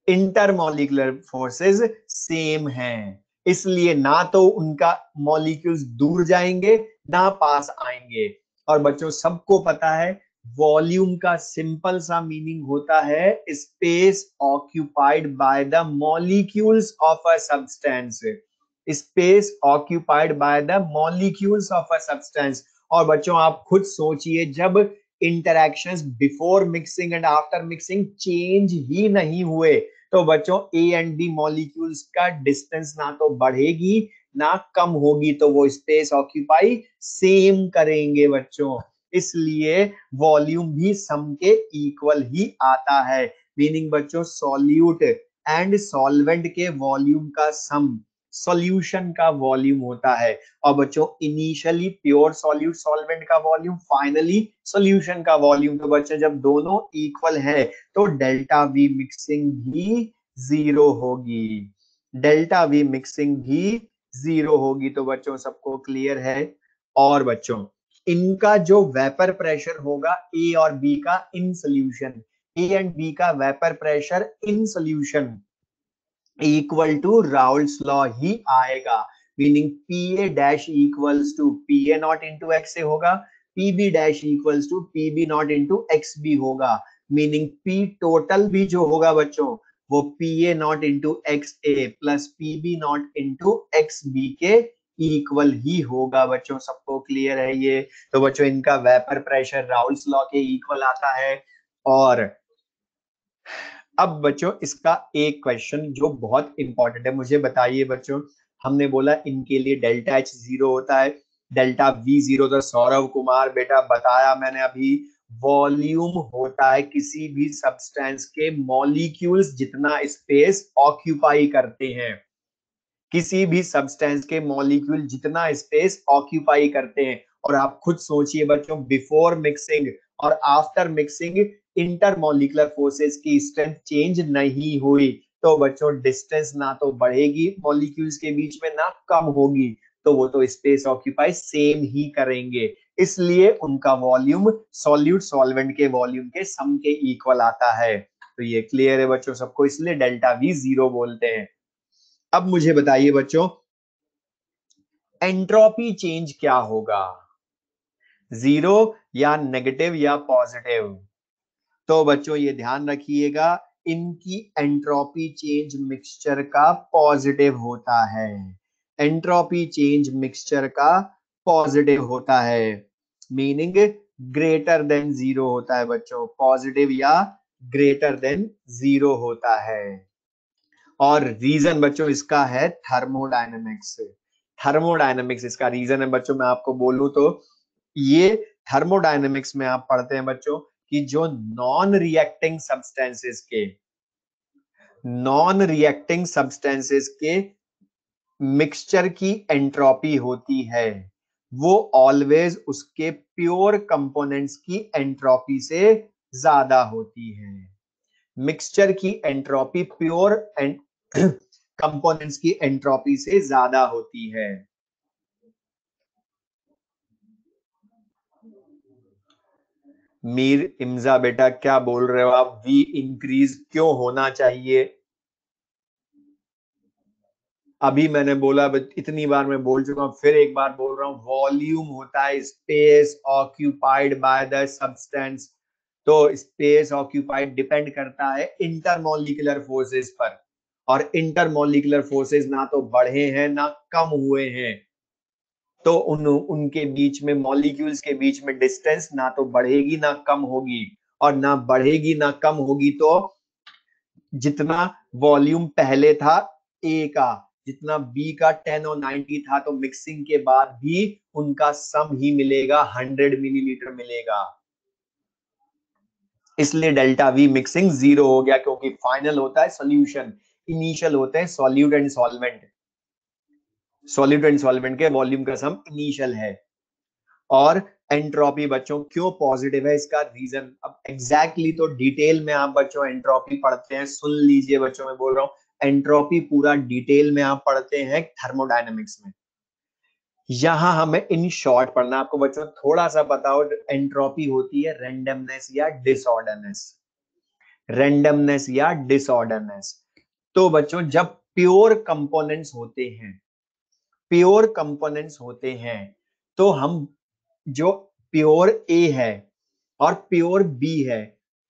इंटरमॉलिक्यूलर फोर्सेस सेम हैं, इसलिए ना तो उनका मॉलिक्यूल्स दूर जाएंगे ना पास आएंगे। और बच्चों सबको पता है वॉल्यूम का सिंपल सा मीनिंग होता है space occupied by the molecules of a substance, space occupied by the molecules of a substance. और बच्चों आप खुद सोचिए, जब interactions before mixing and after mixing change ही नहीं हुए, तो बच्चों ए एंड बी मॉलिक्यूल्स का डिस्टेंस ना तो बढ़ेगी ना कम होगी, तो वो स्पेस ऑक्यूपाई सेम करेंगे बच्चों, इसलिए वॉल्यूम भी सम के इक्वल ही आता है। मीनिंग बच्चों सॉल्यूट एंड सॉल्वेंट के वॉल्यूम का सम सॉल्यूशन का वॉल्यूम होता है। और बच्चों इनिशियली प्योर सॉल्यूट सॉल्वेंट का वॉल्यूम, फाइनली सॉल्यूशन का वॉल्यूम। तो बच्चों जब दोनों इक्वल है तो डेल्टा वी मिक्सिंग भी जीरो होगी, डेल्टा वी मिक्सिंग भी जीरो होगी। तो बच्चों सबको क्लियर है? और बच्चों इनका जो वेपर प्रेशर होगा ए और बी का in solution, A and B का vapour pressure in solution equal to Raoult's law ही आएगा। Meaning P A dash equals to P A not into x A होगा, P B dash equals to P B not into x B होगा। Meaning P total भी जो होगा बच्चों वो P A not into x A plus P B not into x B के equal ही होगा। बच्चों सबको क्लियर है ये? तो बच्चों इनका वेपर प्रेशर राउल्स लॉ के इक्वल आता है। और अब बच्चों इसका एक क्वेश्चन जो बहुत इंपॉर्टेंट है, मुझे बताइए बच्चों, हमने बोला इनके लिए डेल्टा एच जीरो होता है, डेल्टा वी जीरो, तो सौरभ कुमार बेटा बताया मैंने अभी, वॉल्यूम होता है किसी भी सब्सटेंस के मॉलिक्यूल्स जितना स्पेस ऑक्यूपाई करते हैं, किसी भी सब्सटेंस के मॉलिक्यूल जितना स्पेस ऑक्यूपाई करते हैं। और आप खुद सोचिए बच्चों बिफोर मिक्सिंग और आफ्टर मिक्सिंग इंटरमॉलिक्यूलर फोर्सेस की स्ट्रेंथ चेंज नहीं हुई, तो बच्चों डिस्टेंस ना तो बढ़ेगी मॉलिक्यूल्स के बीच में ना कम होगी, तो वो तो स्पेस ऑक्यूपाई सेम ही करेंगे, इसलिए उनका वॉल्यूम सॉल्यूट सॉल्वेंट के वॉल्यूम के सम के इक्वल आता है। तो ये क्लियर है बच्चों सबको, इसलिए डेल्टा वी जीरो बोलते हैं। अब मुझे बताइए बच्चों एंट्रोपी चेंज क्या होगा, जीरो या नेगेटिव या पॉजिटिव? तो बच्चों ये ध्यान रखिएगा, इनकी एंट्रोपी चेंज मिक्सचर का पॉजिटिव होता है, एंट्रोपी चेंज मिक्सचर का पॉजिटिव होता है। मीनिंग ग्रेटर देन जीरो होता है बच्चों, पॉजिटिव या ग्रेटर देन जीरो होता है। और रीजन बच्चों इसका है थर्मोडायनेमिक्स, थर्मोडायनेमिक्स इसका रीजन है बच्चों। मैं आपको बोलूं तो ये थर्मोडायनेमिक्स में आप पढ़ते हैं बच्चों कि जो नॉन रिएक्टिंग सब्सटेंसेस के मिक्सचर की एंट्रोपी होती है वो ऑलवेज उसके प्योर कंपोनेंट्स की एंट्रोपी से ज्यादा होती है। मिक्सचर की एंट्रोपी प्योर एंड कंपोनेंट्स की एंट्रोपी से ज्यादा होती है। मीर इम्जा बेटा क्या बोल रहे हो आप, वी इंक्रीज क्यों होना चाहिए? अभी मैंने बोला, इतनी बार मैं बोल चुका हूं, फिर एक बार बोल रहा हूं, वॉल्यूम होता है space occupied by the substance, तो स्पेस ऑक्यूपाइड डिपेंड करता है इंटरमॉलिक्यूलर फोर्सेस पर, और इंटरमॉलिक्यूलर फोर्सेस ना तो बढ़े हैं ना कम हुए हैं, तो उनके बीच में, मॉलिक्यूल्स के बीच में डिस्टेंस ना तो बढ़ेगी ना कम होगी, और ना बढ़ेगी ना कम होगी तो जितना वॉल्यूम पहले था ए का, जितना बी का 10 और 90 था, तो मिक्सिंग के बाद भी उनका सम ही मिलेगा, 100 मिलीलीटर मिलेगा। इसलिए डेल्टा वी मिक्सिंग 0 हो गया, क्योंकि फाइनल होता है सॉल्यूशन, इनिशियल होते हैं solute and solvent. Solute and solvent के वॉल्यूम का सम इनिशियल है। और एंट्रोपी बच्चों क्यों पॉजिटिव है, इसका रीजन अब एग्जैक्टली तो डिटेल में आप बच्चों एंट्रोपी पढ़ते हैं, सुन लीजिए बच्चों, मैं बोल रहा हूं एंट्रोपी पूरा डिटेल में आप पढ़ते हैं थर्मोडायनेमिक्स में। यहां हमें इन शॉर्ट पढ़ना, आपको बच्चों थोड़ा सा बताओ, एंट्रोपी होती है रेंडमनेस या डिसऑर्डरनेस, रेंडमनेस या डिसऑर्डरनेस। तो बच्चों जब प्योर कंपोनेंट्स होते हैं, प्योर कंपोनेंट्स होते हैं, तो हम जो प्योर ए है और प्योर बी है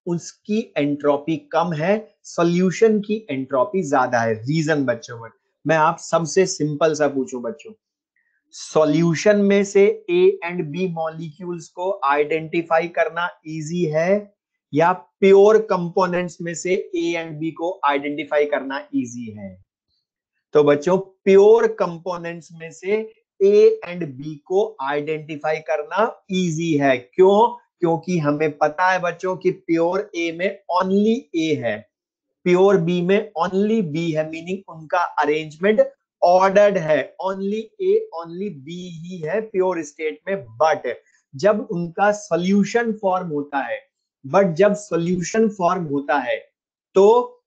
उसकी एंट्रोपी कम है, सॉल्यूशन की एंट्रोपी ज्यादा है। रीजन बच्चों में मैं आप सबसे सिंपल सा पूछूं बच्चों, सॉल्यूशन में से ए एंड बी मॉलिक्यूल्स को आइडेंटिफाई करना इजी है, या प्योर कंपोनेंट्स में से ए एंड बी को आइडेंटिफाई करना इजी है? तो बच्चों प्योर कंपोनेंट्स में से ए एंड बी को आइडेंटिफाई करना इजी है। क्यों? क्योंकि हमें पता है बच्चों कि प्योर ए में ओनली ए है, प्योर बी में ओनली बी है, मीनिंग उनका अरेंजमेंट ऑर्डर्ड है, ओनली ए ओनली बी ही है प्योर स्टेट में। बट जब उनका सॉल्यूशन फॉर्म होता है, तो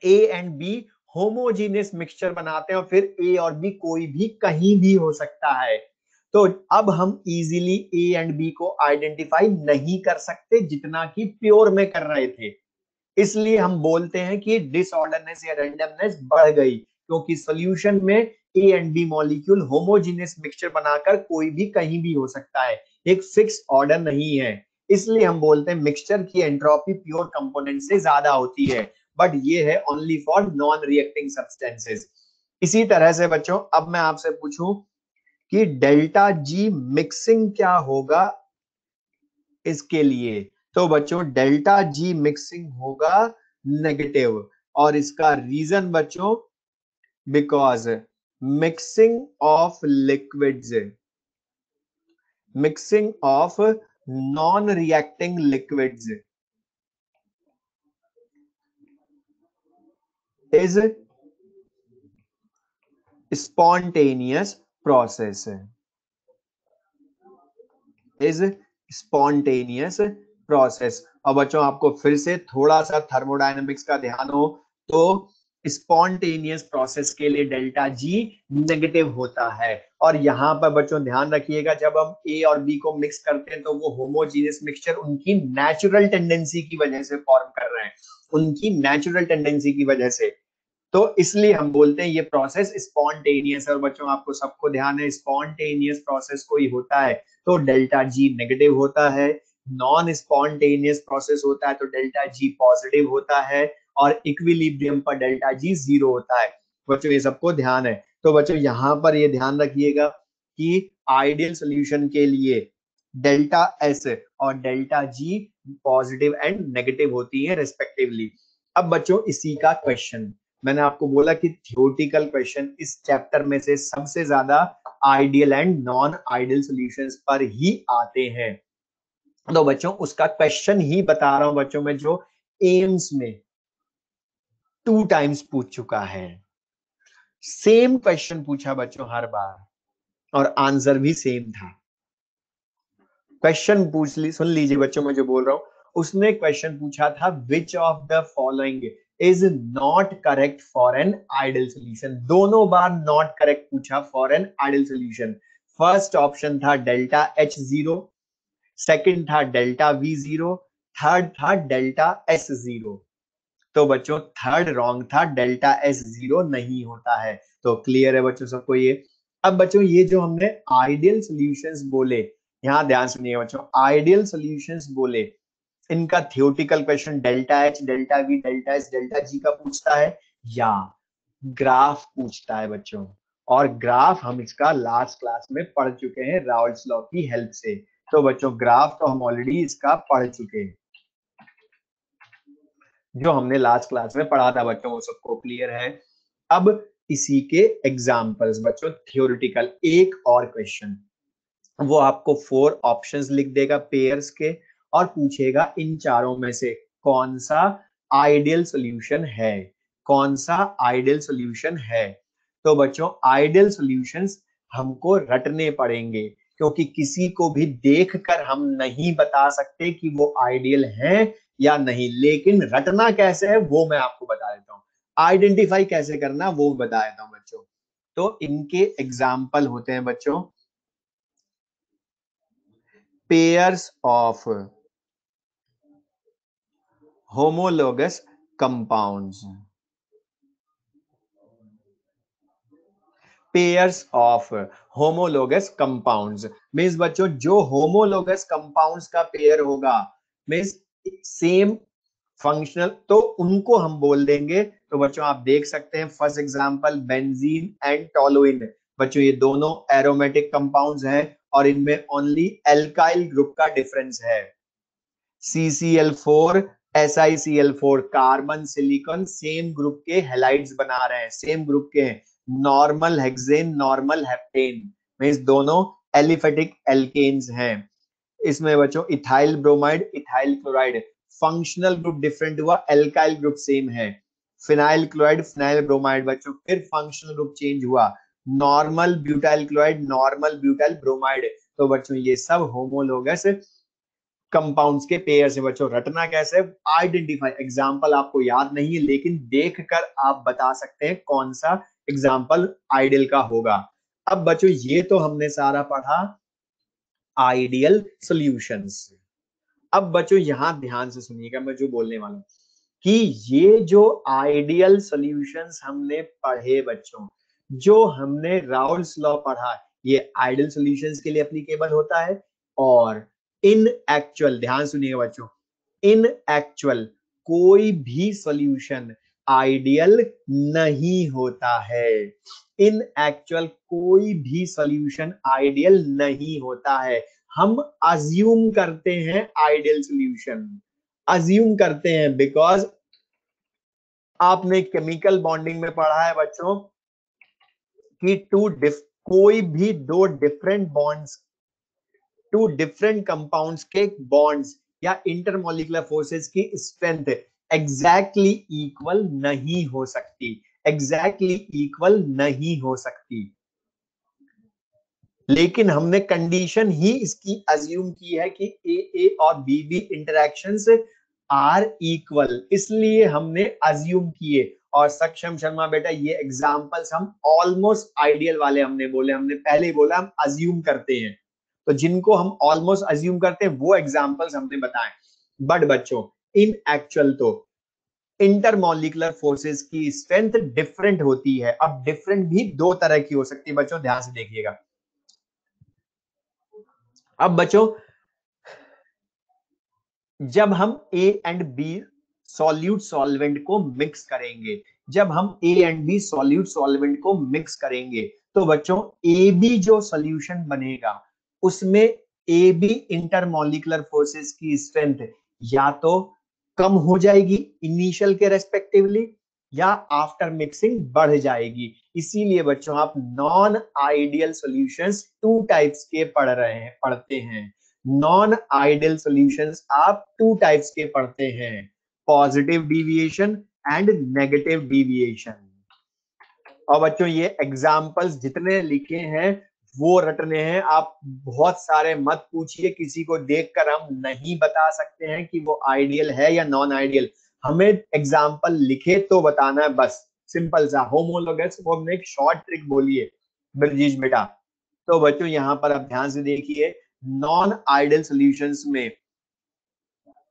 ए एंड बी होमोजीनियस मिक्सचर बनाते हैं, और फिर ए और बी कोई भी कहीं भी हो सकता है। तो अब हम इजीली ए एंड बी को आइडेंटिफाई नहीं कर सकते जितना कि प्योर में कर रहे थे। इसलिए हम बोलते हैं कि डिसऑर्डरनेस या रैंडमनेस बढ़ गई, क्योंकि सॉल्यूशन में A and B molecule homogeneous mixture बनाकर कोई भी कहीं भी हो सकता है, एक फिक्स ऑर्डर नहीं है। इसलिए हम बोलते हैं मिक्सचर की एंट्रोपी प्योर कंपोनेंट से ज्यादा होती है, बट ये है only for non reacting substances. इसी तरह से बच्चों अब मैं आपसे पूछूं कि डेल्टा जी मिक्सिंग क्या होगा इसके लिए, तो बच्चों डेल्टा जी मिक्सिंग होगा नेगेटिव, और इसका रीजन बच्चों because mixing of liquids, mixing of non reacting liquids is spontaneous process, is spontaneous process. और बच्चों आपको फिर से थोड़ा सा थर्मोडायनेमिक्स का ध्यान हो तो स्पॉन्टेनियस प्रोसेस के लिए डेल्टा जी नेगेटिव होता है। और यहां पर बच्चों ध्यान रखिएगा, जब हम ए और बी को मिक्स करते हैं तो वो होमोजीनियस मिक्सचर उनकी नेचुरल टेंडेंसी की वजह से फॉर्म कर रहे हैं, उनकी नेचुरल टेंडेंसी की वजह से। तो इसलिए हम बोलते हैं ये प्रोसेस स्पॉन्टेनियस है। और बच्चों आपको सबको ध्यान है स्पॉन्टेनियस प्रोसेस कोई होता है तो डेल्टा जी नेगेटिव होता है, नॉन स्पॉन्टेनियस प्रोसेस होता है तो डेल्टा जी पॉजिटिव होता है, और इक्विलिब्रियम पर डेल्टा जी 0 होता है। बच्चों ये सबको ध्यान है। तो बच्चों यहां पर ये ध्यान रखिएगा कि आइडियल सोल्यूशन के लिए डेल्टा एस और delta G positive and negative होती है रिस्पेक्टिवली। अब बच्चों इसी का क्वेश्चन, मैंने आपको बोला कि थियोरेटिकल क्वेश्चन इस चैप्टर में से सबसे ज्यादा ideal and non ideal solutions पर ही आते हैं। तो बच्चों उसका क्वेश्चन ही बता रहा हूं बच्चों में, जो एम्स में 2 टाइम्स पूछ चुका है। सेम क्वेश्चन पूछा बच्चों हर बार और आंसर भी सेम था। क्वेश्चन सुन लीजिए बच्चों मैं जो बोल रहा हूं, उसने क्वेश्चन पूछा था which of the following is not correct for an ideal solution. दोनों बार नॉट करेक्ट पूछा for an ideal solution. First option था डेल्टा एच जीरो, सेकंड था डेल्टा वी जीरो, थर्ड था डेल्टा एस जीरो। तो बच्चों third wrong था, delta S zero नहीं होता है। तो क्लियर है बच्चों सबको ये। अब बच्चों ये जो हमने आइडियल सॉल्यूशंस बोले, यहां ध्यान सुनिए बच्चों, आइडियल सॉल्यूशंस बोले इनका theoretical question delta H delta we delta S delta G का पूछता है, या ग्राफ पूछता है बच्चों। और ग्राफ हम इसका लास्ट क्लास में पढ़ चुके हैं राउल्स लॉ की हेल्प से। तो बच्चों ग्राफ तो हम ऑलरेडी इसका पढ़ चुके हैं, जो हमने लास्ट क्लास में पढ़ा था बच्चों, वो सबको क्लियर है। अब इसी के एग्जाम्पल्स बच्चों, थियोरिटिकल एक और क्वेश्चन, वो आपको 4 ऑप्शंस लिख देगा पेयर्स के और पूछेगा इन चारों में से कौन सा आइडियल सॉल्यूशन है, कौन सा आइडियल सॉल्यूशन है। तो बच्चों आइडियल सॉल्यूशंस हमको रटने पड़ेंगे, क्योंकि किसी को भी देखकर हम नहीं बता सकते कि वो आइडियल है या नहीं, लेकिन रटना कैसे है वो मैं आपको बता देता हूँ, आइडेंटिफाई कैसे करना वो बता देता हूँ बच्चों। तो इनके एग्जाम्पल होते हैं बच्चों, pairs of homologous compounds, pairs of homologous compounds means बच्चों जो homologous compounds का पेयर होगा मीन्स सेम फंक्शनल, तो उनको हम बोल देंगे। तो बच्चों आप देख सकते हैं first example benzene and toluene, बच्चों ये दोनों एरोमेटिक कंपाउंड्स हैं और इनमें ओनली एल्काइल ग्रुप का डिफरेंस है। CCl4 SiCl4 carbon silicon same group के हेलाइड्स बना रहे हैं, सेम ग्रुप के हैं, normal hexane normal heptane means दोनों एलिफेटिक एल्केन्स हैं। इसमें बच्चों ethyl bromide ethyl chloride, functional group different हुआ, एल्काइल ग्रुप सेम है। फिनाइल क्लोराइड फिनाइल ब्रोमाइड बच्चों फिर फंक्शनल ग्रुप चेंज हुआ, normal butyl chloride normal butyl bromide. तो बच्चों ये सब होमोलोगस कंपाउंड्स के पेयर से। बच्चों रटना कैसे, आइडेंटिफाई, एग्जाम्पल आपको याद नहीं है लेकिन देखकर आप बता सकते हैं कौन सा एग्जाम्पल आइडियल का होगा। अब बच्चों ये तो हमने सारा पढ़ा आइडियल सॉल्यूशंस। अब बच्चों यहां ध्यान से सुनिएगा मैं जो बोलने वाला हूं कि ये जो आइडियल सॉल्यूशंस हमने पढ़े बच्चों, जो हमने राउल्स लॉ पढ़ा, ये आइडियल सॉल्यूशंस के लिए एप्लीकेबल होता है। और इन एक्चुअल, ध्यान सुनिएगा बच्चों, इन एक्चुअल कोई भी सॉल्यूशन आइडियल नहीं होता है। इन एक्चुअल कोई भी सॉल्यूशन आइडियल नहीं होता है। हम अज्यूम करते हैं आइडियल सॉल्यूशन, अज्यूम करते हैं बिकॉज आपने केमिकल बॉन्डिंग में पढ़ा है बच्चों कि कोई भी दो different bonds, two different compounds के बॉन्ड्स या इंटरमोलिकुलर फोर्सेस की स्ट्रेंथ एग्जैक्टली इक्वल नहीं हो सकती, एग्जैक्टली इक्वल नहीं हो सकती। लेकिन हमने कंडीशन ही इसकी अज्यूम की है कि ए और बी इंटरेक्शंस आर इक्वल, इसलिए हमने अज्यूम किए। और सक्षम शर्मा बेटा ये एग्जांपल्स हम ऑलमोस्ट आइडियल वाले हमने बोले, हमने पहले ही बोला हम अज्यूम करते हैं, तो जिनको हम ऑलमोस्ट अज्यूम करते हैं वो एग्जांपल्स हमने बताए। बट बच्चों इन एक्चुअल तो इंटरमोलिकुलर फोर्सेस की स्ट्रेंथ डिफरेंट होती है। अब डिफरेंट भी दो तरह की हो सकती है बच्चों, ध्यान से देखिएगा। अब बच्चों जब हम A and B solute solvent को मिक्स करेंगे, जब हम A and B solute solvent को मिक्स करेंगे, तो बच्चों ए बी जो सॉल्यूशन बनेगा उसमें ए बी इंटरमोलिकुलर फोर्सेस की स्ट्रेंथ या तो कम हो जाएगी इनिशियल के रेस्पेक्टिवली या आफ्टर मिक्सिंग बढ़ जाएगी। इसीलिए बच्चों आप non ideal solutions two types के पढ़ते हैं। नॉन आइडियल सॉल्यूशंस आप टू टाइप्स के पढ़ते हैं, positive deviation and negative deviation. और बच्चों ये एग्जाम्पल्स जितने लिखे हैं वो रटने हैं, आप बहुत सारे मत पूछिए, किसी को देखकर हम नहीं बता सकते हैं कि वो आइडियल है या नॉन आइडियल, हमें एग्जाम्पल लिखे तो बताना है बस, सिंपल सा। होमोलोगस वो हमने एक शॉर्ट ट्रिक बोली है ब्रजेश बेटा। तो बच्चों यहां पर आप ध्यान से देखिए, नॉन आइडियल सॉल्यूशंस में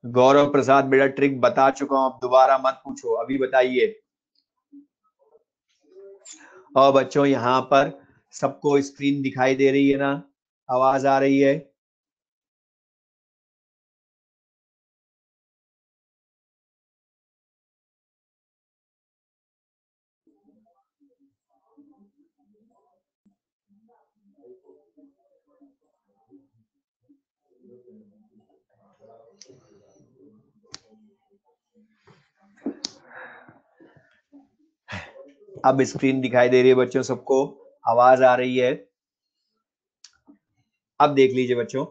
गौरव प्रसाद बेटा ट्रिक बता चुका हूं, अब दोबारा मत पूछो, अभी बताइए। और बच्चों यहाँ पर सबको स्क्रीन दिखाई दे रही है ना, आवाज आ रही है? अब स्क्रीन दिखाई दे रही है बच्चों सबको, आवाज आ रही है? अब देख लीजिए बच्चों,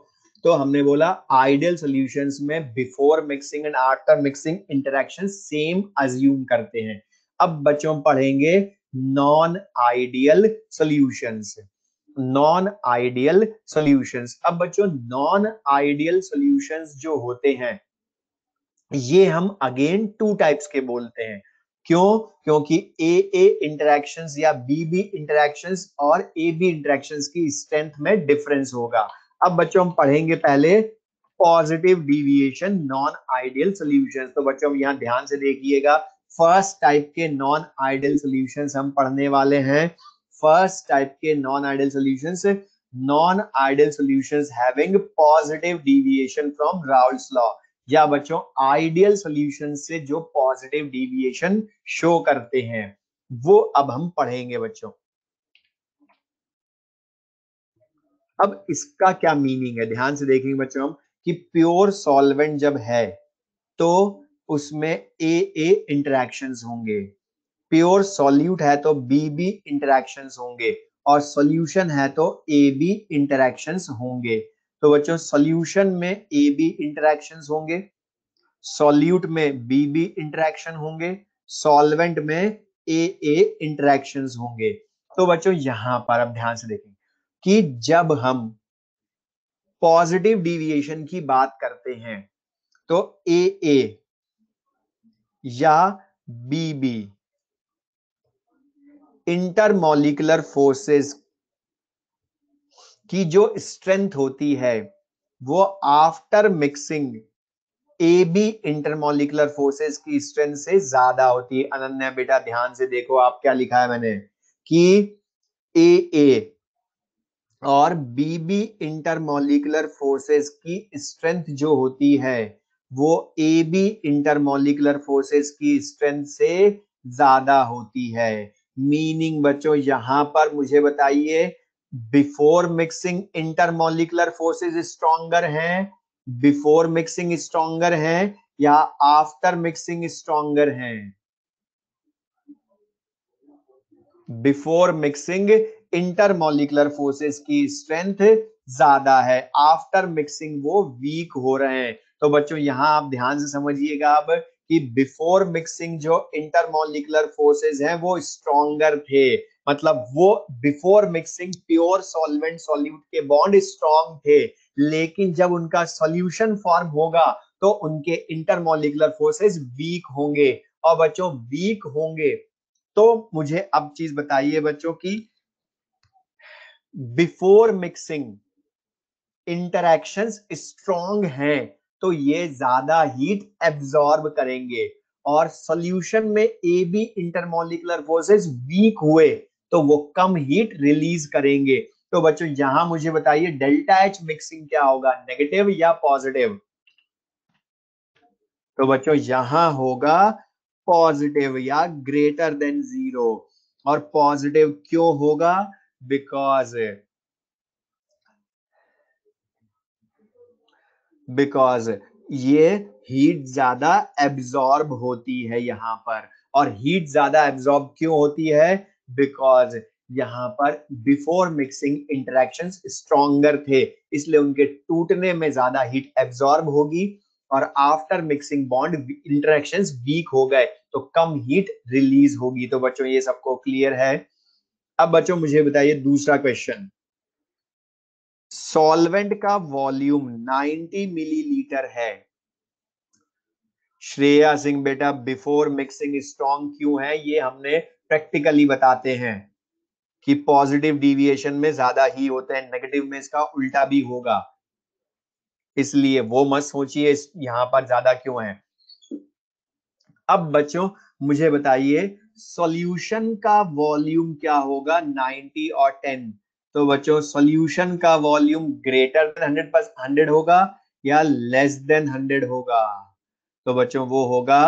तो हमने बोला आइडियल सॉल्यूशंस में before mixing and after mixing interaction same assume करते हैं। अब बच्चों पढ़ेंगे non ideal solutions. Non ideal solutions, अब बच्चों नॉन आइडियल सॉल्यूशंस जो होते हैं ये हम अगेन टू टाइप्स के बोलते हैं। क्यों? क्योंकि ए इंटरेक्शंस या बी इंटरेक्शंस और ए बी इंटरेक्शंस की स्ट्रेंथ में डिफरेंस होगा। अब बच्चों हम पढ़ेंगे पहले positive deviation non ideal solutions. तो बच्चों यहां ध्यान से देखिएगा, फर्स्ट टाइप के नॉन आइडियल सॉल्यूशंस हम पढ़ने वाले हैं। फर्स्ट टाइप के non ideal solutions, non ideal solutions having positive deviation from Raoult's law, या बच्चों आइडियल सॉल्यूशन से जो पॉजिटिव डिविएशन शो करते हैं वो अब हम पढ़ेंगे बच्चों। अब इसका क्या मीनिंग है ध्यान से देखेंगे बच्चों हम, कि प्योर सॉल्वेंट जब है तो उसमें ए इंटरेक्शंस होंगे, प्योर सॉल्यूट है तो बी इंटरेक्शंस होंगे, और सॉल्यूशन है तो ए बी इंटरेक्शंस होंगे। तो बच्चों सॉल्यूशन में ए बी इंटरेक्शंस होंगे, सॉल्यूट में बी इंटरेक्शन होंगे, सॉल्वेंट में ए इंटरेक्शंस होंगे। तो बच्चों यहां पर अब ध्यान से देखें कि जब हम पॉजिटिव डिविएशन की बात करते हैं तो ए या बी इंटरमॉलिक्यूलर फोर्सेस की जो स्ट्रेंथ होती है वो after mixing A B intermolecular forces की स्ट्रेंथ से ज्यादा होती है। अनन्या बेटा ध्यान से देखो, आप क्या लिखा है मैंने, कि ए और बी इंटरमॉलिक्यूलर फोर्सेस की स्ट्रेंथ जो होती है वो ए बी इंटरमॉलिक्यूलर फोर्सेस की स्ट्रेंथ से ज्यादा होती है। मीनिंग बच्चों यहां पर मुझे बताइए, before mixing intermolecular forces stronger हैं, बिफोर मिक्सिंग स्ट्रॉन्गर हैं, या आफ्टर मिक्सिंग स्ट्रॉन्गर हैं? बिफोर मिक्सिंग इंटरमॉलिक्यूलर फोर्सेस की स्ट्रेंथ ज्यादा है, आफ्टर मिक्सिंग वो वीक हो रहे हैं। तो बच्चों यहां आप ध्यान से समझिएगा अब, कि बिफोर मिक्सिंग जो इंटरमॉलिक्यूलर फोर्सेस हैं वो स्ट्रॉन्गर थे, मतलब वो before mixing pure solvent solute के बॉन्ड स्ट्रॉन्ग थे, लेकिन जब उनका सॉल्यूशन फॉर्म होगा तो उनके इंटरमॉलिक्यूलर फोर्सेस वीक होंगे। और बच्चों वीक होंगे तो मुझे अब चीज बताइए बच्चों की, बिफोर मिक्सिंग इंटरैक्शंस स्ट्रॉन्ग हैं तो ये ज्यादा हीट एब्जॉर्ब करेंगे, और सॉल्यूशन में A B intermolecular forces weak हुए तो वो कम हीट रिलीज करेंगे। तो बच्चों यहां मुझे बताइए डेल्टा एच मिक्सिंग क्या होगा, नेगेटिव या पॉजिटिव? तो बच्चों यहां होगा पॉजिटिव या ग्रेटर देन जीरो। और पॉजिटिव क्यों होगा? बिकॉज ये हीट ज्यादा एब्जॉर्ब होती है यहां पर। और हीट ज्यादा एब्जॉर्ब क्यों होती है? बिकॉज यहां पर बिफोर मिक्सिंग इंटरेक्शंस स्ट्रॉन्गर थे, इसलिए उनके टूटने में ज्यादा हीट एब्जॉर्ब होगी, और after mixing bond interactions weak हो गए तो कम हीट रिलीज होगी। तो बच्चों ये सबको क्लियर है? अब बच्चों मुझे बताइए दूसरा क्वेश्चन, सॉल्वेंट का वॉल्यूम 90 मिलीलीटर है। श्रेया सिंह बेटा बिफोर मिक्सिंग स्ट्रॉन्ग क्यों है ये हमने प्रैक्टिकली बताते हैं, कि पॉजिटिव डिविएशन में ज्यादा ही होते हैं, नेगेटिव में इसका उल्टा भी होगा, इसलिए वो मत सोचिए यहां पर ज्यादा क्यों है। अब बच्चों मुझे बताइए सॉल्यूशन का वॉल्यूम क्या होगा 90 और 10? तो बच्चों सॉल्यूशन का वॉल्यूम ग्रेटर देन 100 होगा या लेस देन 100 होगा? तो बच्चों वो होगा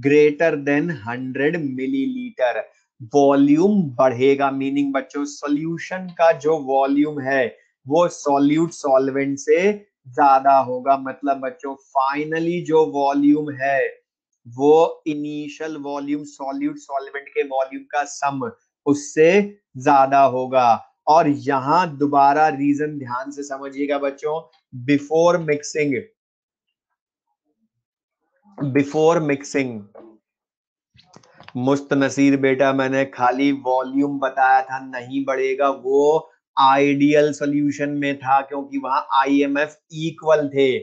ग्रेटर देन 100 मिलीलीटर। वॉल्यूम बढ़ेगा, मीनिंग बच्चों सॉल्यूशन का जो वॉल्यूम है वो सॉल्यूट सॉल्वेंट से ज्यादा होगा। मतलब बच्चों फाइनली जो वॉल्यूम है वो इनिशियल वॉल्यूम सॉल्यूट सॉल्वेंट के वॉल्यूम का सम उससे ज्यादा होगा। और यहां दोबारा रीजन ध्यान से समझिएगा बच्चों, बिफोर मिक्सिंग, बिफोर मिक्सिंग मुस्त नसीर बेटा मैंने खाली वॉल्यूम बताया था, नहीं बढ़ेगा, वो आइडियल सॉल्यूशन में था क्योंकि वहां आईएमएफ इक्वल थे।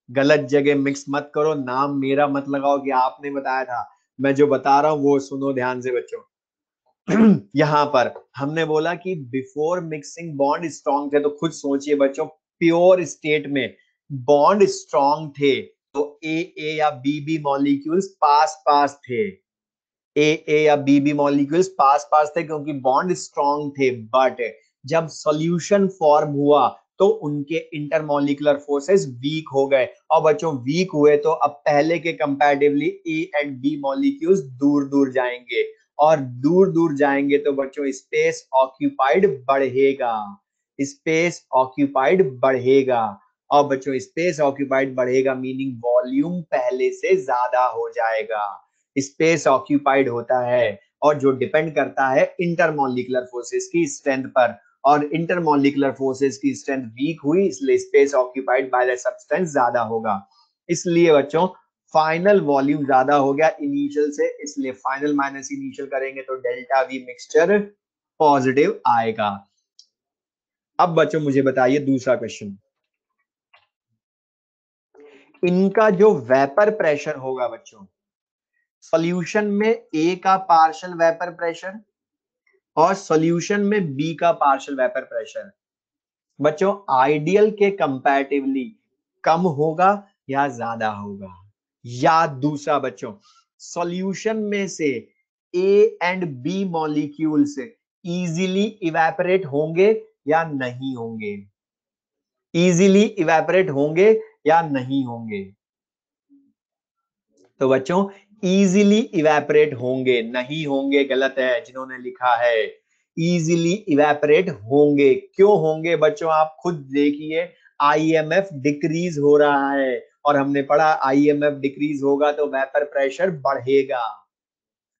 गलत जगह मिक्स मत करो, नाम मेरा मत लगाओ कि आपने बताया था। मैं जो बता रहा हूं वो सुनो ध्यान से बच्चों। यहां पर हमने बोला कि बिफोर मिक्सिंग बॉन्ड स्ट्रॉन्ग थे, तो खुद सोचिए बच्चों, प्योर स्टेट में बॉन्ड स्ट्रॉन्ग थे तो ए या बी मॉलिक्यूल्स पास पास थे, ए या बी मॉलिक्यूल्स पास पास थे क्योंकि बॉन्ड स्ट्रॉन्ग थे। बट जब सॉल्यूशन फॉर्म हुआ तो उनके इंटरमॉलिक्यूलर फोर्सेस वीक हो गए, और बच्चों वीक हुए तो अब पहले के comparatively A and B molecules दूर दूर जाएंगे, और दूर दूर जाएंगे तो बच्चों स्पेस ऑक्यूपाइड बढ़ेगा, स्पेस ऑक्यूपाइड बढ़ेगा। और बच्चों स्पेस ऑक्यूपाइड बढ़ेगा मीनिंग वॉल्यूम पहले से ज्यादा हो जाएगा। स्पेस ऑक्यूपाइड होता है और जो डिपेंड करता है इंटरमॉलिक्यूलर फोर्सेस की स्ट्रेंथ पर, और इंटरमॉलिक्यूलर फोर्सेस की स्ट्रेंथ वीक हुई इसलिए space occupied by the substance ज्यादा होगा। इसलिए बच्चों फाइनल वॉल्यूम ज्यादा हो गया इनिशियल से, इसलिए फाइनल माइनस इनिशियल करेंगे तो डेल्टा वी मिक्सचर पॉजिटिव आएगा। अब बच्चों मुझे बताइए दूसरा क्वेश्चन, इनका जो वेपर प्रेशर होगा बच्चों, सॉल्यूशन में ए का पार्शियल वेपर प्रेशर और सॉल्यूशन में बी का पार्शियल वेपर प्रेशर बच्चों आइडियल के कंपैरेटिवली कम होगा या ज्यादा होगा। या दूसरा बच्चों, सॉल्यूशन में से A and B molecules easily evaporate होंगे या नहीं होंगे, इजीली इवेपोरेट होंगे या नहीं होंगे। तो बच्चों इजीली इवेपोरेट होंगे, नहीं होंगे गलत है जिन्होंने लिखा है, इजीली इवेपोरेट होंगे। क्यों होंगे बच्चों आप खुद देखिए, आईएमएफ डिक्रीज हो रहा है और हमने पढ़ा आईएमएफ डिक्रीज होगा तो वेपर प्रेशर बढ़ेगा,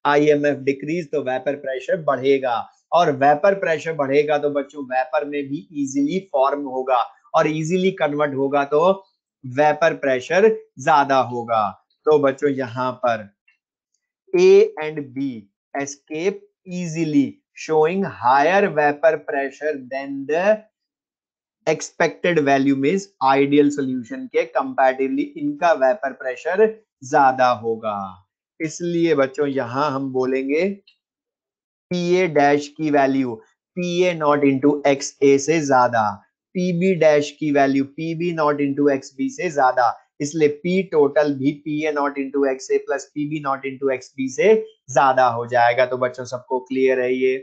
आईएमएफ डिक्रीज तो वेपर प्रेशर बढ़ेगा, और वेपर प्रेशर बढ़ेगा तो बच्चों वेपर में भी इजीली फॉर्म होगा, और इजीली कन्वर्ट होगा तो वेपर प्रेशर ज्यादा होगा। तो बच्चों यहां पर A and B escape easily, showing higher vapor pressure than the expected value means ideal solution के comparatively इनका वेपर प्रेशर ज्यादा होगा। इसलिए बच्चों यहां हम बोलेंगे पीए डैश की value P A nought into x A से ज्यादा, पीबी डैश की value P B not into x B से ज्यादा, इसलिए पी टोटल भी P A nought into x A plus P B not into x B से ज्यादा हो जाएगा। तो बच्चों सबको क्लियर है ये,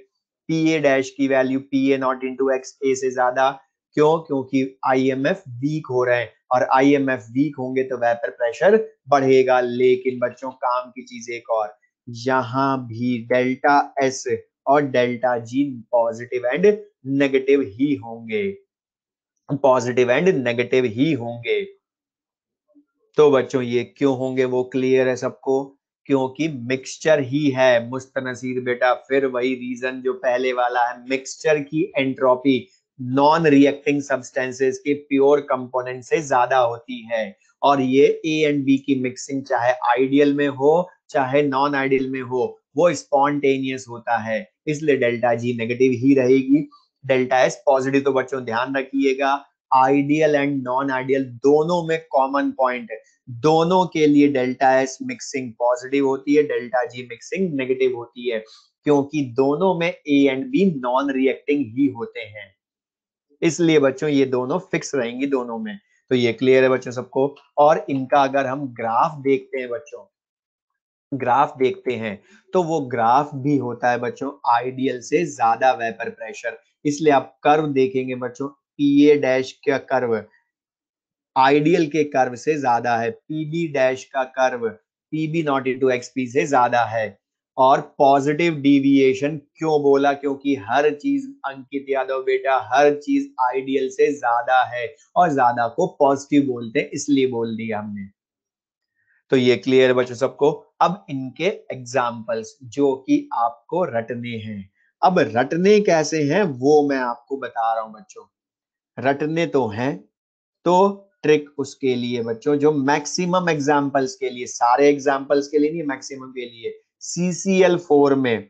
पीए डैश की value P A nought into x A से ज्यादा, क्यों, क्योंकि आईएमएफ वीक हो रहे हैं, और आईएमएफ वीक होंगे तो वेपर प्रेशर बढ़ेगा। लेकिन बच्चों काम की चीज एक और, यहां भी डेल्टा एस और delta G positive and negative ही होंगे, पॉजिटिव एंड नेगेटिव ही होंगे। तो बच्चों ये क्यों होंगे वो क्लियर है सबको, क्योंकि मिक्सचर ही है मुस्तनसीर बेटा, फिर वही रीजन जो पहले वाला है, मिक्सचर की एंट्रोपी नॉन रिएक्टिंग सब्सटेंसेस के प्योर कंपोनेंट से ज्यादा होती है, और ये ए एंड बी की मिक्सिंग चाहे आइडियल में हो चाहे नॉन आइडियल में हो वो स्पॉन्टेनियस होता है, इसलिए डेल्टा जी नेगेटिव ही रहेगी, डेल्टा एस पॉजिटिव। तो बच्चों ध्यान रखिएगा आइडियल एंड नॉन आइडियल दोनों में कॉमन पॉइंट है, दोनों के लिए डेल्टा एस मिक्सिंग पॉजिटिव होती है, डेल्टा जी मिक्सिंग नेगेटिव होती है, क्योंकि दोनों में A and B non reacting ही होते हैं, इसलिए बच्चों ये दोनों फिक्स रहेंगी दोनों में। तो ये क्लियर है बच्चों सबको। और इनका अगर हम ग्राफ देखते हैं बच्चों, ग्राफ देखते हैं तो वो ग्राफ भी होता है बच्चों आइडियल से ज्यादा वेपर प्रेशर, इसलिए आप कर्व देखेंगे बच्चों, पीए डैश का कर्व आइडियल के कर्व से ज्यादा है, पीबी डैश का curve P B not into x P से ज्यादा है, और पॉजिटिव डिविएशन क्यों बोला? क्योंकि हर चीज अंकित यादव बेटा, हर चीज आइडियल से ज्यादा है और ज्यादा को पॉजिटिव बोलते हैं, इसलिए बोल दिया हमने। तो ये क्लियर है बच्चों सबको। अब इनके एग्जाम्पल्स जो कि आपको रटने हैं। अब रटने कैसे हैं वो मैं आपको बता रहा हूं बच्चों। रटने तो हैं, तो ट्रिक उसके लिए बच्चों जो मैक्सिमम एग्जाम्पल्स के लिए, सारे एग्जाम्पल्स के लिए नहीं, मैक्सिमम के लिए CCl4 में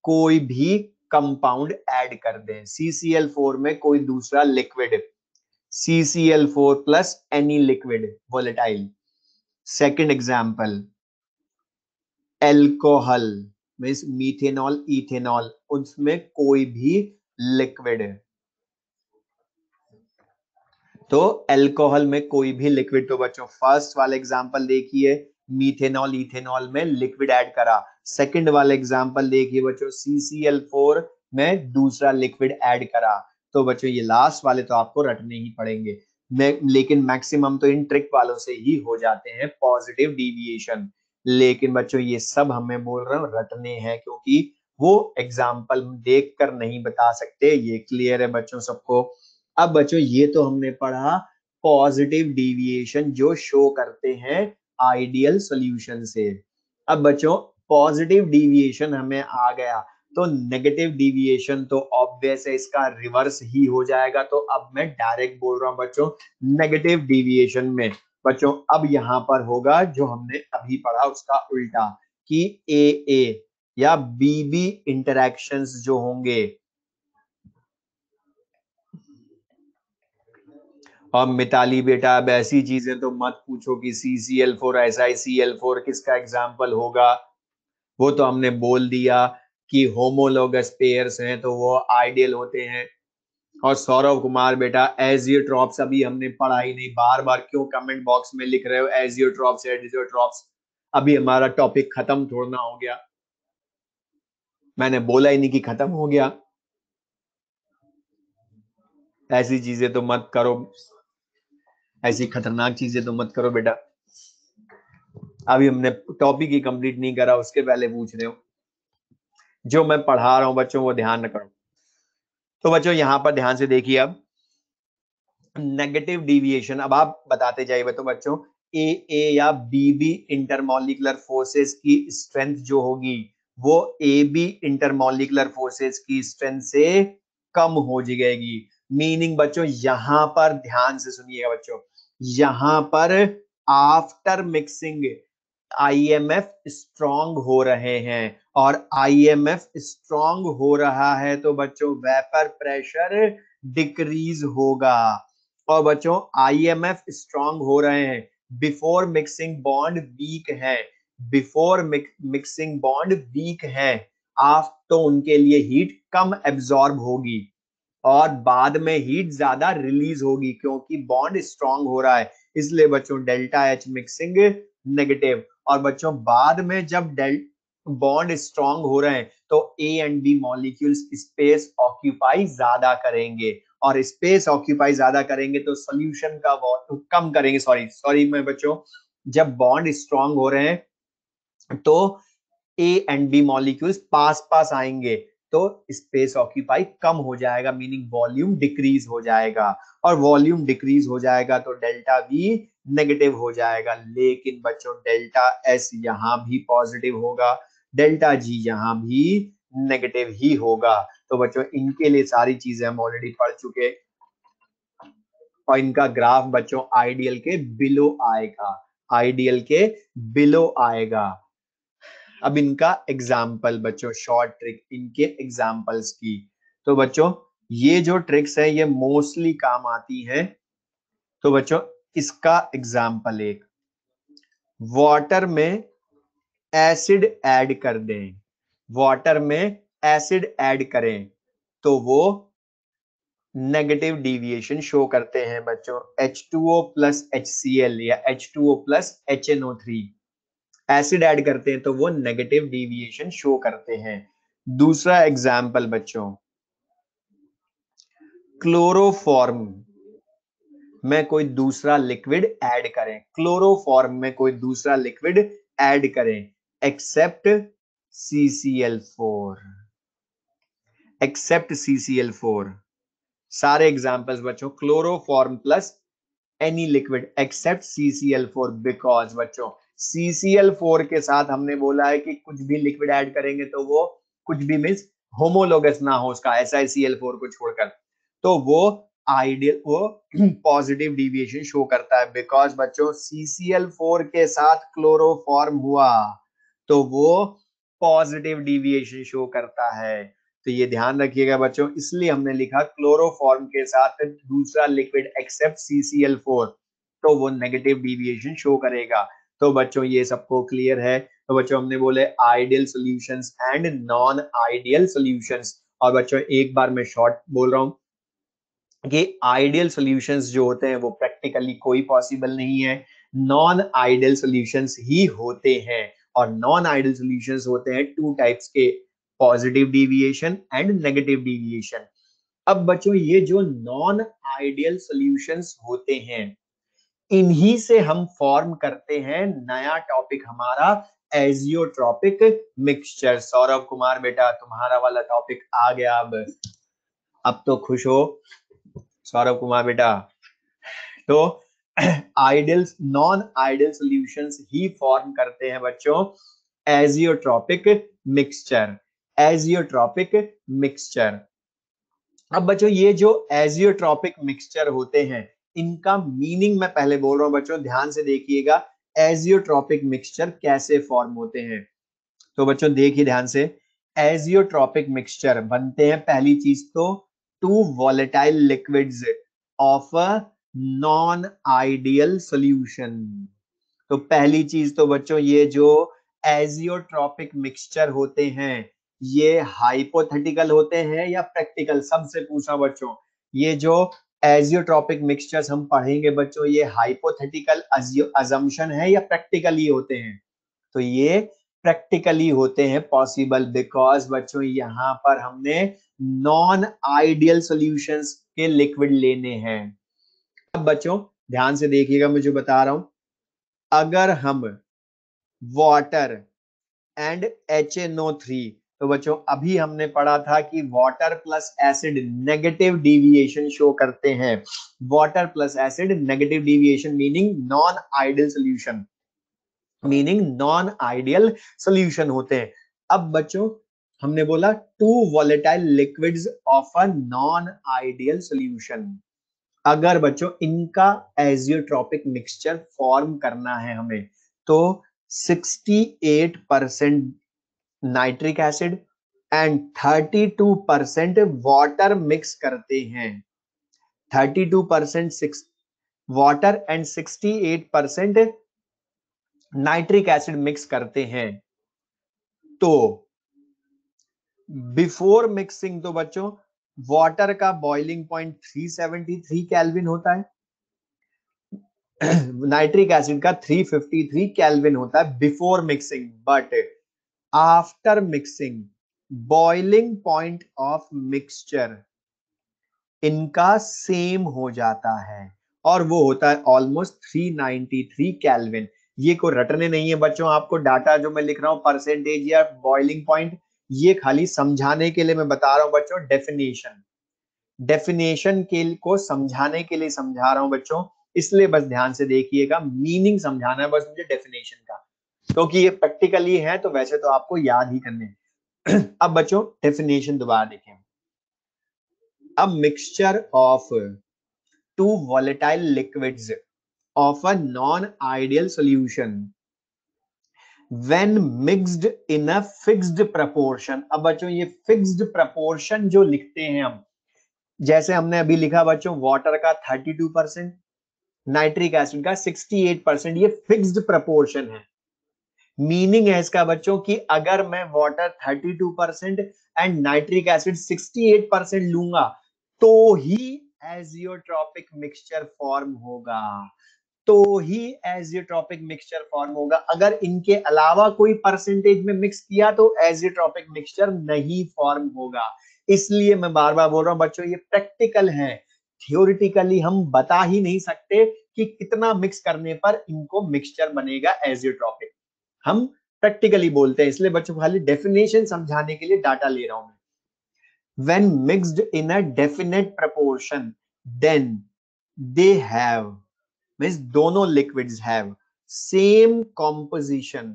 कोई भी कंपाउंड ऐड कर दें। CCl4 में कोई दूसरा liquid, CCl4 plus any liquid volatile. Second example, alcohol means methanol, ethanol, उसमें कोई भी लिक्विड। तो एल्कोहल में कोई भी लिक्विड। तो बच्चों फर्स्ट वाला एग्जांपल देखिए, मीथेनॉल इथेनॉल में लिक्विड ऐड करा। सेकंड वाला एग्जांपल देखिए बच्चों, CCl4 में दूसरा लिक्विड ऐड करा। तो बच्चों ये लास्ट वाले तो आपको रटने ही पड़ेंगे, लेकिन मैक्सिमम तो इन ट्रिक वालों से ही हो जाते हैं पॉजिटिव डिविएशन। लेकिन बच्चों ये सब हमें बोल रहा हूँ रटने हैं, क्योंकि वो एग्जाम्पल देखकर नहीं बता सकते। ये क्लियर है बच्चों सबको? अब बच्चों ये तो हमने पढ़ा पॉजिटिव डिविएशन जो शो करते हैं आइडियल सॉल्यूशन से। अब बच्चों पॉजिटिव डिविएशन हमें आ गया, तो नेगेटिव डिविएशन तो ऑब्वियस है, इसका रिवर्स ही हो जाएगा। तो अब मैं डायरेक्ट बोल रहा हूं बच्चों, नेगेटिव डिविएशन में बच्चों अब यहां पर होगा जो हमने अभी पढ़ा उसका उल्टा, कि AA या BB इंटरैक्शंस जो होंगे। और मिताली बेटा अब ऐसी चीजें तो मत पूछो कि CCl4 SiCl4 किसका एग्जाम्पल होगा। वो तो हमने बोल दिया कि होमोलोगस पेयर्स हैं तो वो आइडियल होते हैं। और सौरव कुमार बेटा एजियोट्रॉप्स अभी हमने पढ़ा ही नहीं, बार बार क्यों कमेंट बॉक्स में लिख रहे हो एजियोट्रॉप्स एजियोट्रॉप्स? अभी हमारा टॉपिक खत्म थोड़ा ना हो गया, मैंने बोला ही नहीं कि खत्म हो गया। ऐसी चीजें तो मत करो, ऐसी खतरनाक चीजें तो मत करो बेटा। अभी हमने टॉपिक ही कंप्लीट नहीं करा, उसके पहले पूछ रहे हो। जो मैं पढ़ा रहा हूं बच्चों वो ध्यान करो। तो बच्चों यहां पर ध्यान से देखिए, अब नेगेटिव डिविएशन अब आप बताते जाइए। तो बच्चों ए या बीबी इंटरमॉलिकुलर फोर्सेस की स्ट्रेंथ जो होगी वो AB इंटरमॉलिकुलर फोर्सेस की स्ट्रेंथ से कम हो जाएगी। मीनिंग बच्चों यहां पर ध्यान से सुनिएगा बच्चों, यहां पर आफ्टर मिक्सिंग IMF स्ट्रांग हो रहे हैं, और IMF स्ट्रांग हो रहा है तो बच्चों वेपर प्रेशर डिक्रीज होगा। और बच्चों IMF स्ट्रांग हो रहे हैं, बिफोर मिक्सिंग बॉन्ड वीक है, बिफोर मिक्सिंग बॉन्ड वीक है, आप तो उनके लिए हीट कम एब्जॉर्ब होगी और बाद में हीट ज्यादा रिलीज होगी, क्योंकि बॉन्ड स्ट्रांग हो रहा है। इसलिए बच्चों डेल्टा H मिक्सिंग नेगेटिव। और बच्चों बाद में जब बॉन्ड स्ट्रांग हो रहे हैं तो A and B molecules space occupy ज्यादा करेंगे, और स्पेस ऑक्यूपाई ज्यादा करेंगे तो सोल्यूशन का कम करेंगे। सॉरी मैं बच्चों, जब बॉन्ड स्ट्रांग हो रहे हैं तो A एंड B मॉलिक्यूल्स पास पास आएंगे तो स्पेस ऑक्यूपाई कम हो जाएगा, मीनिंग वॉल्यूम डिक्रीज हो जाएगा। और वॉल्यूम डिक्रीज हो जाएगा तो डेल्टा V नेगेटिव हो जाएगा। लेकिन बच्चों डेल्टा S यहां भी पॉजिटिव होगा, डेल्टा G यहां भी नेगेटिव ही होगा। तो बच्चों इनके लिए सारी चीजें हम ऑलरेडी पढ़ चुके, और इनका ग्राफ बच्चों आइडियल के बिलो आएगा, आइडियल के बिलो आएगा। अब इनका एग्जाम्पल बच्चों, शॉर्ट ट्रिक इनके एग्जाम्पल्स की। तो बच्चों ये जो ट्रिक्स है ये मोस्टली काम आती है। तो बच्चों इसका एग्जाम्पल एक, वाटर में एसिड ऐड कर दें, वाटर में एसिड ऐड करें तो वो नेगेटिव डिविएशन शो करते हैं बच्चों। H2O प्लस HCl या H2O plus HNO3 acid add करते हैं तो वो नेगेटिव डिविएशन शो करते हैं। दूसरा एग्जाम्पल बच्चों, क्लोरोफॉर्म में कोई दूसरा लिक्विड ऐड करें, क्लोरोफॉर्म में कोई दूसरा लिक्विड ऐड करें, एक्सेप्ट CCl4, एक्सेप्ट CCl4। सारे एग्जांपल्स बच्चों, chloroform plus any liquid except CCl4, because बच्चों CCl4 के साथ हमने बोला है कि कुछ भी लिक्विड ऐड करेंगे तो वो कुछ भी मींस होमोलोगस ना हो उसका, SiCl4 को छोड़कर, तो वो आइडियल, वो पॉजिटिव डिविएशन शो करता है। बिकॉज बच्चों CCl4 के साथ क्लोरोफॉर्म हुआ तो वो पॉजिटिव डिविएशन शो करता है। तो ये ध्यान रखिएगा बच्चों, इसलिए हमने लिखा क्लोरोफॉर्म के साथ दूसरा लिक्विड एक्सेप्ट CCl4 तो वो नेगेटिव डिविएशन शो करेगा। तो बच्चों ये सबको क्लियर है। तो बच्चों हमने बोले ideal solutions and non ideal solutions. और बच्चों एक बार मैं शॉर्ट बोल रहा हूं कि आइडियल सॉल्यूशंस जो होते हैं वो प्रैक्टिकली कोई पॉसिबल नहीं है, नॉन आइडियल सॉल्यूशंस ही होते हैं। और नॉन आइडियल सॉल्यूशंस होते हैं टू टाइप्स के, positive deviation and negative deviation. अब बच्चों ये जो नॉन आइडियल सॉल्यूशंस होते हैं इन्हीं से हम फॉर्म करते हैं नया टॉपिक हमारा एजियोट्रॉपिक मिक्सचर। सौरभ कुमार बेटा तुम्हारा वाला टॉपिक आ गया, अब तो खुश हो सौरभ कुमार बेटा। तो आइडियल नॉन आइडियल सॉल्यूशंस ही फॉर्म करते हैं बच्चों एजियोट्रॉपिक मिक्सचर, एजियोट्रॉपिक मिक्सचर। अब बच्चों ये जो एजियोट्रॉपिक मिक्सचर होते हैं इनका मीनिंग मैं पहले बोल रहा हूं बच्चों, ध्यान से देखिएगा एजियोट्रॉपिक मिक्सचर कैसे फॉर्म होते हैं। तो बच्चों देखिए ध्यान से, एजियोट्रॉपिक मिक्सचर बनते हैं पहली चीज तो two volatile liquids of a non ideal solution. तो पहली चीज तो बच्चों ये जो एजियोट्रॉपिक मिक्सचर होते हैं ये हाइपोथेटिकल होते हैं या प्रैक्टिकल, सबसे पूछा बच्चों। ये जो एजियोट्रॉपिक मिक्सचर्स हम पढ़ेंगे बच्चों ये हाइपोथेटिकल अजम्पशन है या प्रैक्टिकली होते हैं? तो ये प्रैक्टिकली होते हैं पॉसिबल, बिकॉज बच्चों यहां पर हमने नॉन आइडियल सॉल्यूशंस के लिक्विड लेने हैं। अब बच्चों ध्यान से देखिएगा मैं जो बता रहा हूं, अगर हम वाटर एंड HNO3, तो बच्चों अभी हमने पढ़ा था कि water plus acid negative deviation show करते हैं। Water plus acid negative deviation meaning non ideal solution, meaning non ideal solution होते हैं। अब बच्चों हमने बोला two volatile liquids of a non ideal solution, अगर बच्चों इनका एजियोट्रॉपिक मिक्सचर फॉर्म करना है हमें तो 68% nitric acid and 32% water mix करते हैं। 32% water and 68% nitric acid mix करते हैं। तो बिफोर मिक्सिंग तो बच्चों वाटर का बॉइलिंग पॉइंट 373 केल्विन होता है, नाइट्रिक एसिड का 353 केल्विन होता है before mixing, but after mixing boiling point of mixture इनका सेम हो जाता है और वो होता है ऑलमोस्ट 393 केल्विन। ये को रटने नहीं है बच्चों, आपको डाटा जो मैं लिख रहा हूं परसेंटेज या बॉइलिंग पॉइंट ये खाली समझाने के लिए मैं बता रहा हूं बच्चों, डेफिनेशन डेफिनेशन के को समझाने के लिए समझा रहा हूं बच्चों, इसलिए बस ध्यान से देखिएगा, मीनिंग समझाना है बस मुझे डेफिनेशन का, क्योंकि ये प्रैक्टिकली है तो वैसे तो आपको याद ही करने हैं। अब बच्चों डेफिनेशन दोबारा देखें, अब mixture of two volatile liquids of a non ideal solution when mixed in a fixed proportion। अब बच्चों ये फिक्स्ड प्रपोर्शन जो लिखते हैं हम, जैसे हमने अभी लिखा बच्चों वाटर का 32%, नाइट्रिक एसिड का 68%, ये फिक्स्ड प्रपोर्शन है। मीनिंग है इसका बच्चों कि अगर मैं वाटर 32% एंड नाइट्रिक एसिड 68% लूंगा तो ही एजियोट्रॉपिक मिक्सचर फॉर्म होगा, तो ही एजियोट्रॉपिक मिक्सचर फॉर्म होगा। अगर इनके अलावा कोई परसेंटेज में मिक्स किया तो एजियोट्रॉपिक मिक्सचर नहीं फॉर्म होगा। इसलिए मैं बार बार बोल रहा हूं बच्चों ये प्रैक्टिकल है, थियोरिटिकली हम बता ही नहीं सकते कि कितना मिक्स करने पर इनको मिक्सचर बनेगा एजियोट्रॉपिक। हम प्रैक्टिकली बोलते हैं, इसलिए बच्चों खाली डेफिनेशन समझाने के लिए डाटा ले रहा हूं मैं। When mixed in a definite proportion, then they have, means दोनों liquids have same composition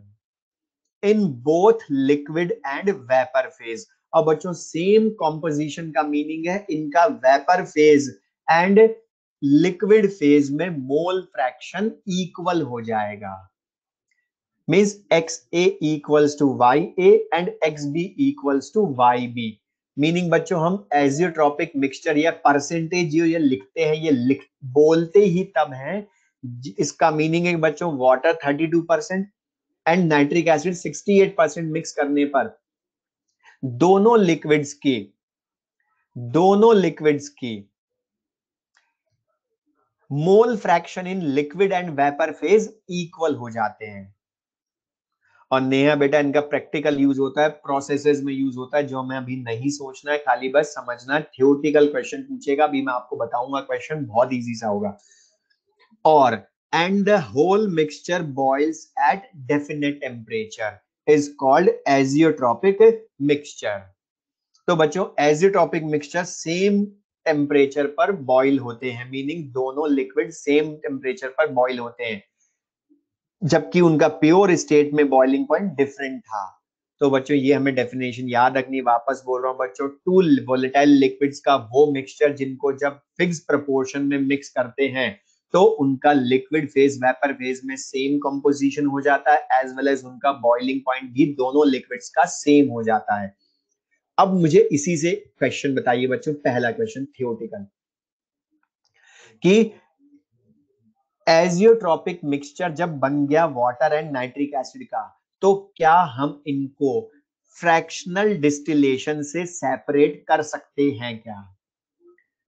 in both liquid and vapor phase। और बच्चों सेम composition का मीनिंग है इनका vapor phase and liquid phase में मोल फ्रैक्शन इक्वल हो जाएगा। Means XA equals to YA and XB equals to YB। Meaning बच्चों हम एजियोट्रॉपिक मिक्सचर या परसेंटेज ये लिखते हैं, ये बोलते ही तब है, इसका मीनिंग है बच्चों water 32% and nitric acid 68% mix करने पर दोनों लिक्विड्स की mole fraction in liquid and vapour phase equal हो जाते हैं। और नेहा बेटा इनका प्रैक्टिकल यूज होता है, प्रोसेसेस में यूज होता है, जो हमें अभी नहीं सोचना है, खाली बस समझना। थ्योरेटिकल क्वेश्चन पूछेगा, अभी मैं आपको बताऊंगा, क्वेश्चन बहुत इजी सा होगा। और and the whole mixture boils at definite temperature is called azeotropic mixture। तो बच्चों एजियोट्रॉपिक मिक्सचर सेम टेम्परेचर पर बॉईल होते हैं, मीनिंग दोनों लिक्विड सेम टेम्परेचर पर बॉईल होते हैं, जबकि उनका प्योर स्टेट में बॉइलिंग पॉइंट डिफरेंट था। तो बच्चों ये हमें डेफिनेशन याद रखनी, वापस बोल रहा हूं बच्चों, टू वोलेटाइल लिक्विड्स का वो मिक्सचर जिनको जब फिक्स प्रोपोर्शन में मिक्स करते हैं तो उनका लिक्विड फेज वेपर फेज में सेम कंपोजिशन हो जाता है, एज वेल एज उनका बॉइलिंग पॉइंट भी दोनों लिक्विड्स का सेम हो जाता है। अब मुझे इसी से क्वेश्चन बताइए बच्चों, पहला क्वेश्चन थियोरेटिकल, कि एजियोट्रॉपिक मिक्सचर जब बन गया वाटर एंड नाइट्रिक एसिड का, तो क्या हम इनको फ्रैक्शनल डिस्टिलेशन से सेपरेट कर सकते हैं क्या?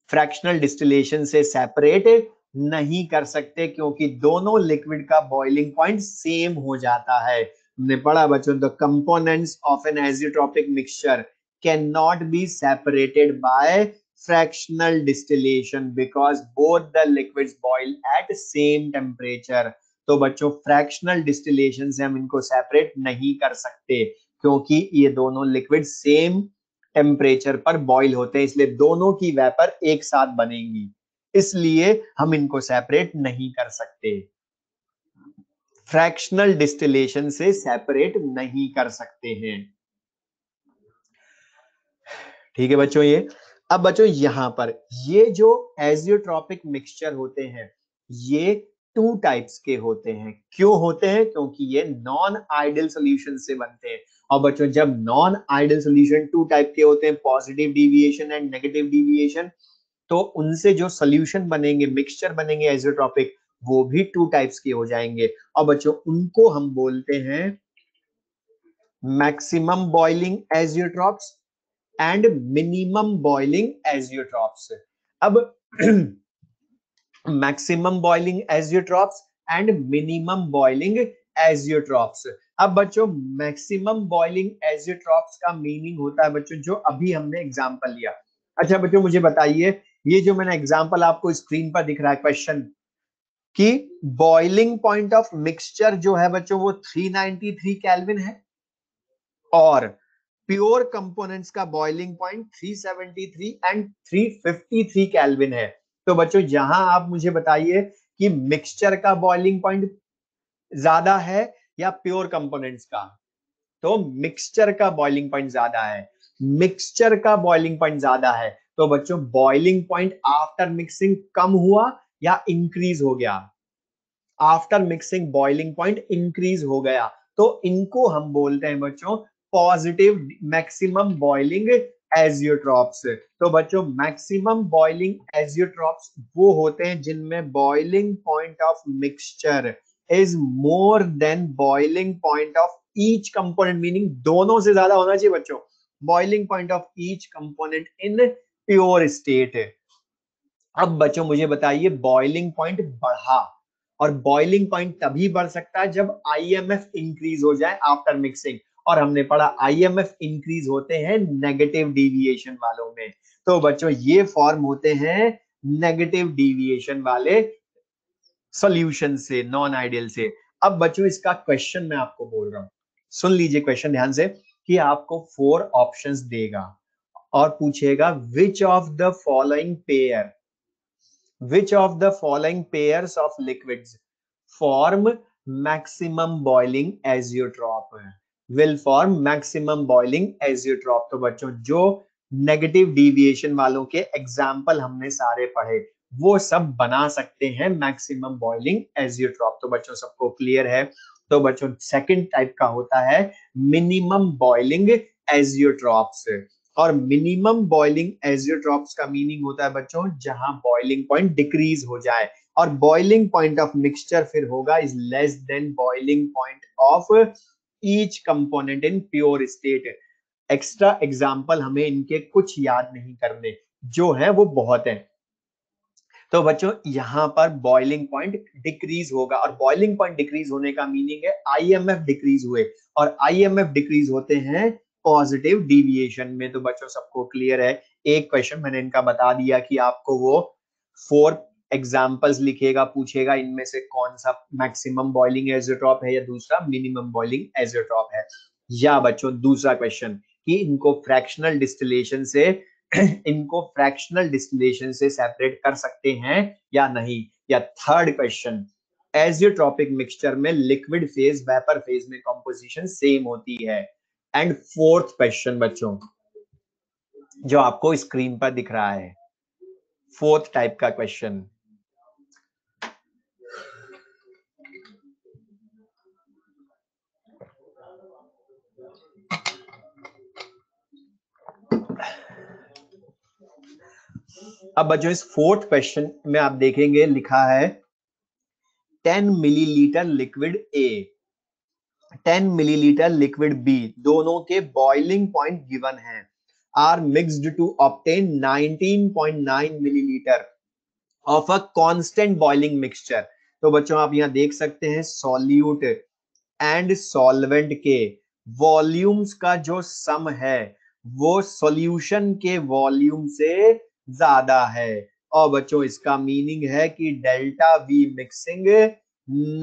फ्रैक्शनल डिस्टिलेशन से सेपरेट नहीं कर सकते, क्योंकि दोनों लिक्विड का बॉइलिंग पॉइंट सेम हो जाता है। हमने पढ़ा बच्चों, the components of an azeotropic mixture can not be separated by fractional distillation because both the liquids boil at same temperature। तो बच्चों फ्रैक्शनल डिस्टिलेशन से हम इनको सेपरेट नहीं कर सकते, क्योंकि ये दोनों लिक्विड सेम टेम्परेचर पर बॉईल होते हैं, इसलिए दोनों की वेपर एक साथ बनेंगी, इसलिए हम इनको सेपरेट नहीं कर सकते, फ्रैक्शनल डिस्टिलेशन से सेपरेट नहीं कर सकते हैं। ठीक है बच्चों, ये अब बच्चों यहां पर ये जो एजियोट्रॉपिक मिक्सचर होते हैं ये टू टाइप्स के होते हैं। क्यों होते हैं? क्योंकि ये नॉन आइडियल सॉल्यूशन से बनते हैं। और बच्चों जब non ideal solution two type के होते हैं, positive deviation and negative deviation, तो उनसे जो सॉल्यूशन बनेंगे, मिक्सचर बनेंगे एजियोट्रॉपिक, वो भी टू टाइप्स के हो जाएंगे। और बच्चों उनको हम बोलते हैं maximum boiling azeotropes and minimum boiling azeotropes. अब maximum boiling azeotropes and minimum boiling azeotropes. अब बच्चों मैक्सिमम बॉइलिंग एजियोट्रॉप्स का मीनिंग होता है बच्चों जो अभी हमने एग्जांपल लिया। अच्छा बच्चों मुझे बताइए, ये जो मैंने एग्जांपल आपको स्क्रीन पर दिख रहा है क्वेश्चन, कि बॉइलिंग पॉइंट ऑफ मिक्सचर जो है बच्चों वो 393 केल्विन है, और प्योर कंपोनेंट्स का बॉइलिंग पॉइंट 373 एंड 353 केल्विन है। तो बच्चों यहां आप मुझे बताइए कि मिक्सचर का बॉइलिंग पॉइंट ज्यादा है या प्योर कंपोनेंट्स का? तो मिक्सचर का बॉइलिंग पॉइंट ज्यादा है, मिक्सचर का बॉइलिंग पॉइंट ज्यादा है। तो बच्चों बॉइलिंग पॉइंट आफ्टर मिक्सिंग कम हुआ या इंक्रीज हो गया? After mixing boiling point increase हो गया। तो इनको हम बोलते हैं बच्चों पॉजिटिव मैक्सिमम बॉइलिंग एजियोट्रॉप्स। तो बच्चों मैक्सिमम बॉइलिंग एजियोट्रॉप्स वो होते हैं जिनमें boiling point of mixture is more than boiling point of each component, meaning दोनों से ज्यादा होना चाहिए बच्चों boiling point of each component in pure state. अब बच्चों मुझे बताइए बॉइलिंग पॉइंट बढ़ा, और बॉइलिंग पॉइंट तभी बढ़ सकता है जब आईएमएफ इंक्रीज हो जाए आफ्टर मिक्सिंग, और हमने पढ़ा आईएमएफ इंक्रीज होते हैं नेगेटिव डेविएशन वालों में। तो बच्चों ये फॉर्म होते हैं नेगेटिव डेविएशन वाले सॉल्यूशन से, नॉन आइडियल से। अब बच्चों इसका क्वेश्चन मैं आपको बोल रहा हूं, सुन लीजिए क्वेश्चन ध्यान से कि आपको 4 ऑप्शंस देगा और पूछेगा which of the following pairs of liquids form maximum boiling azeotrope will form maximum boiling azeotrope। तो बच्चों जो नेगेटिव डिविएशन वालों के एग्जाम्पल हमने सारे पढ़े वो सब बना सकते हैं मैक्सिमम बॉइलिंग एजियोट्रॉप। तो बच्चों सबको क्लियर है। तो बच्चों सेकंड टाइप का होता है मिनिमम बॉइलिंग एजियोट्रॉप्स। और मिनिमम बॉइलिंग एजियोट्रॉप्स का मीनिंग होता है बच्चों जहां बॉइलिंग पॉइंट डिक्रीज हो जाए, और बॉइलिंग पॉइंट ऑफ मिक्सचर फिर होगा is less than boiling point of each component in pure state. Extra example हमें इनके कुछ याद नहीं करने, जो है वो बहुत है। तो बच्चों यहां पर बॉइलिंग पॉइंट डिक्रीज होगा, और बॉइलिंग पॉइंट डिक्रीज होने का मीनिंग है आईएमएफ डिक्रीज हुए, और आईएमएफ डिक्रीज होते हैं पॉजिटिव डिविएशन में। तो बच्चों सबको क्लियर है। एक क्वेश्चन मैंने इनका बता दिया कि आपको वो 4 एग्जाम्पल्स लिखेगा, पूछेगा इनमें से कौन सा मैक्सिमम बॉइलिंग एजियोट्रॉप है या दूसरा मिनिमम बॉइलिंग एजियोट्रॉप है। या बच्चों दूसरा क्वेश्चन कि इनको फ्रैक्शनल डिस्टिलेशन से सेपरेट कर सकते हैं या नहीं। या थर्ड क्वेश्चन एजियोट्रॉपिक मिक्सचर में लिक्विड फेज वेपर फेज में कंपोजिशन सेम होती है। एंड फोर्थ क्वेश्चन बच्चों जो आपको स्क्रीन पर दिख रहा है, फोर्थ टाइप का क्वेश्चन, अब बच्चों इस फोर्थ क्वेश्चन में आप देखेंगे लिखा है 10 millilitre liquid A 10 millilitre liquid B दोनों के बॉइलिंग पॉइंट गिवन है, are mixed to obtain 19.9 millilitre of a constant boiling mixture. तो बच्चों आप यहां देख सकते हैं सॉल्यूट एंड सॉल्वेंट के वॉल्यूम्स का जो सम है वो सॉल्यूशन के वॉल्यूम से ज्यादा है। और बच्चों इसका मीनिंग है कि डेल्टा वी मिक्सिंग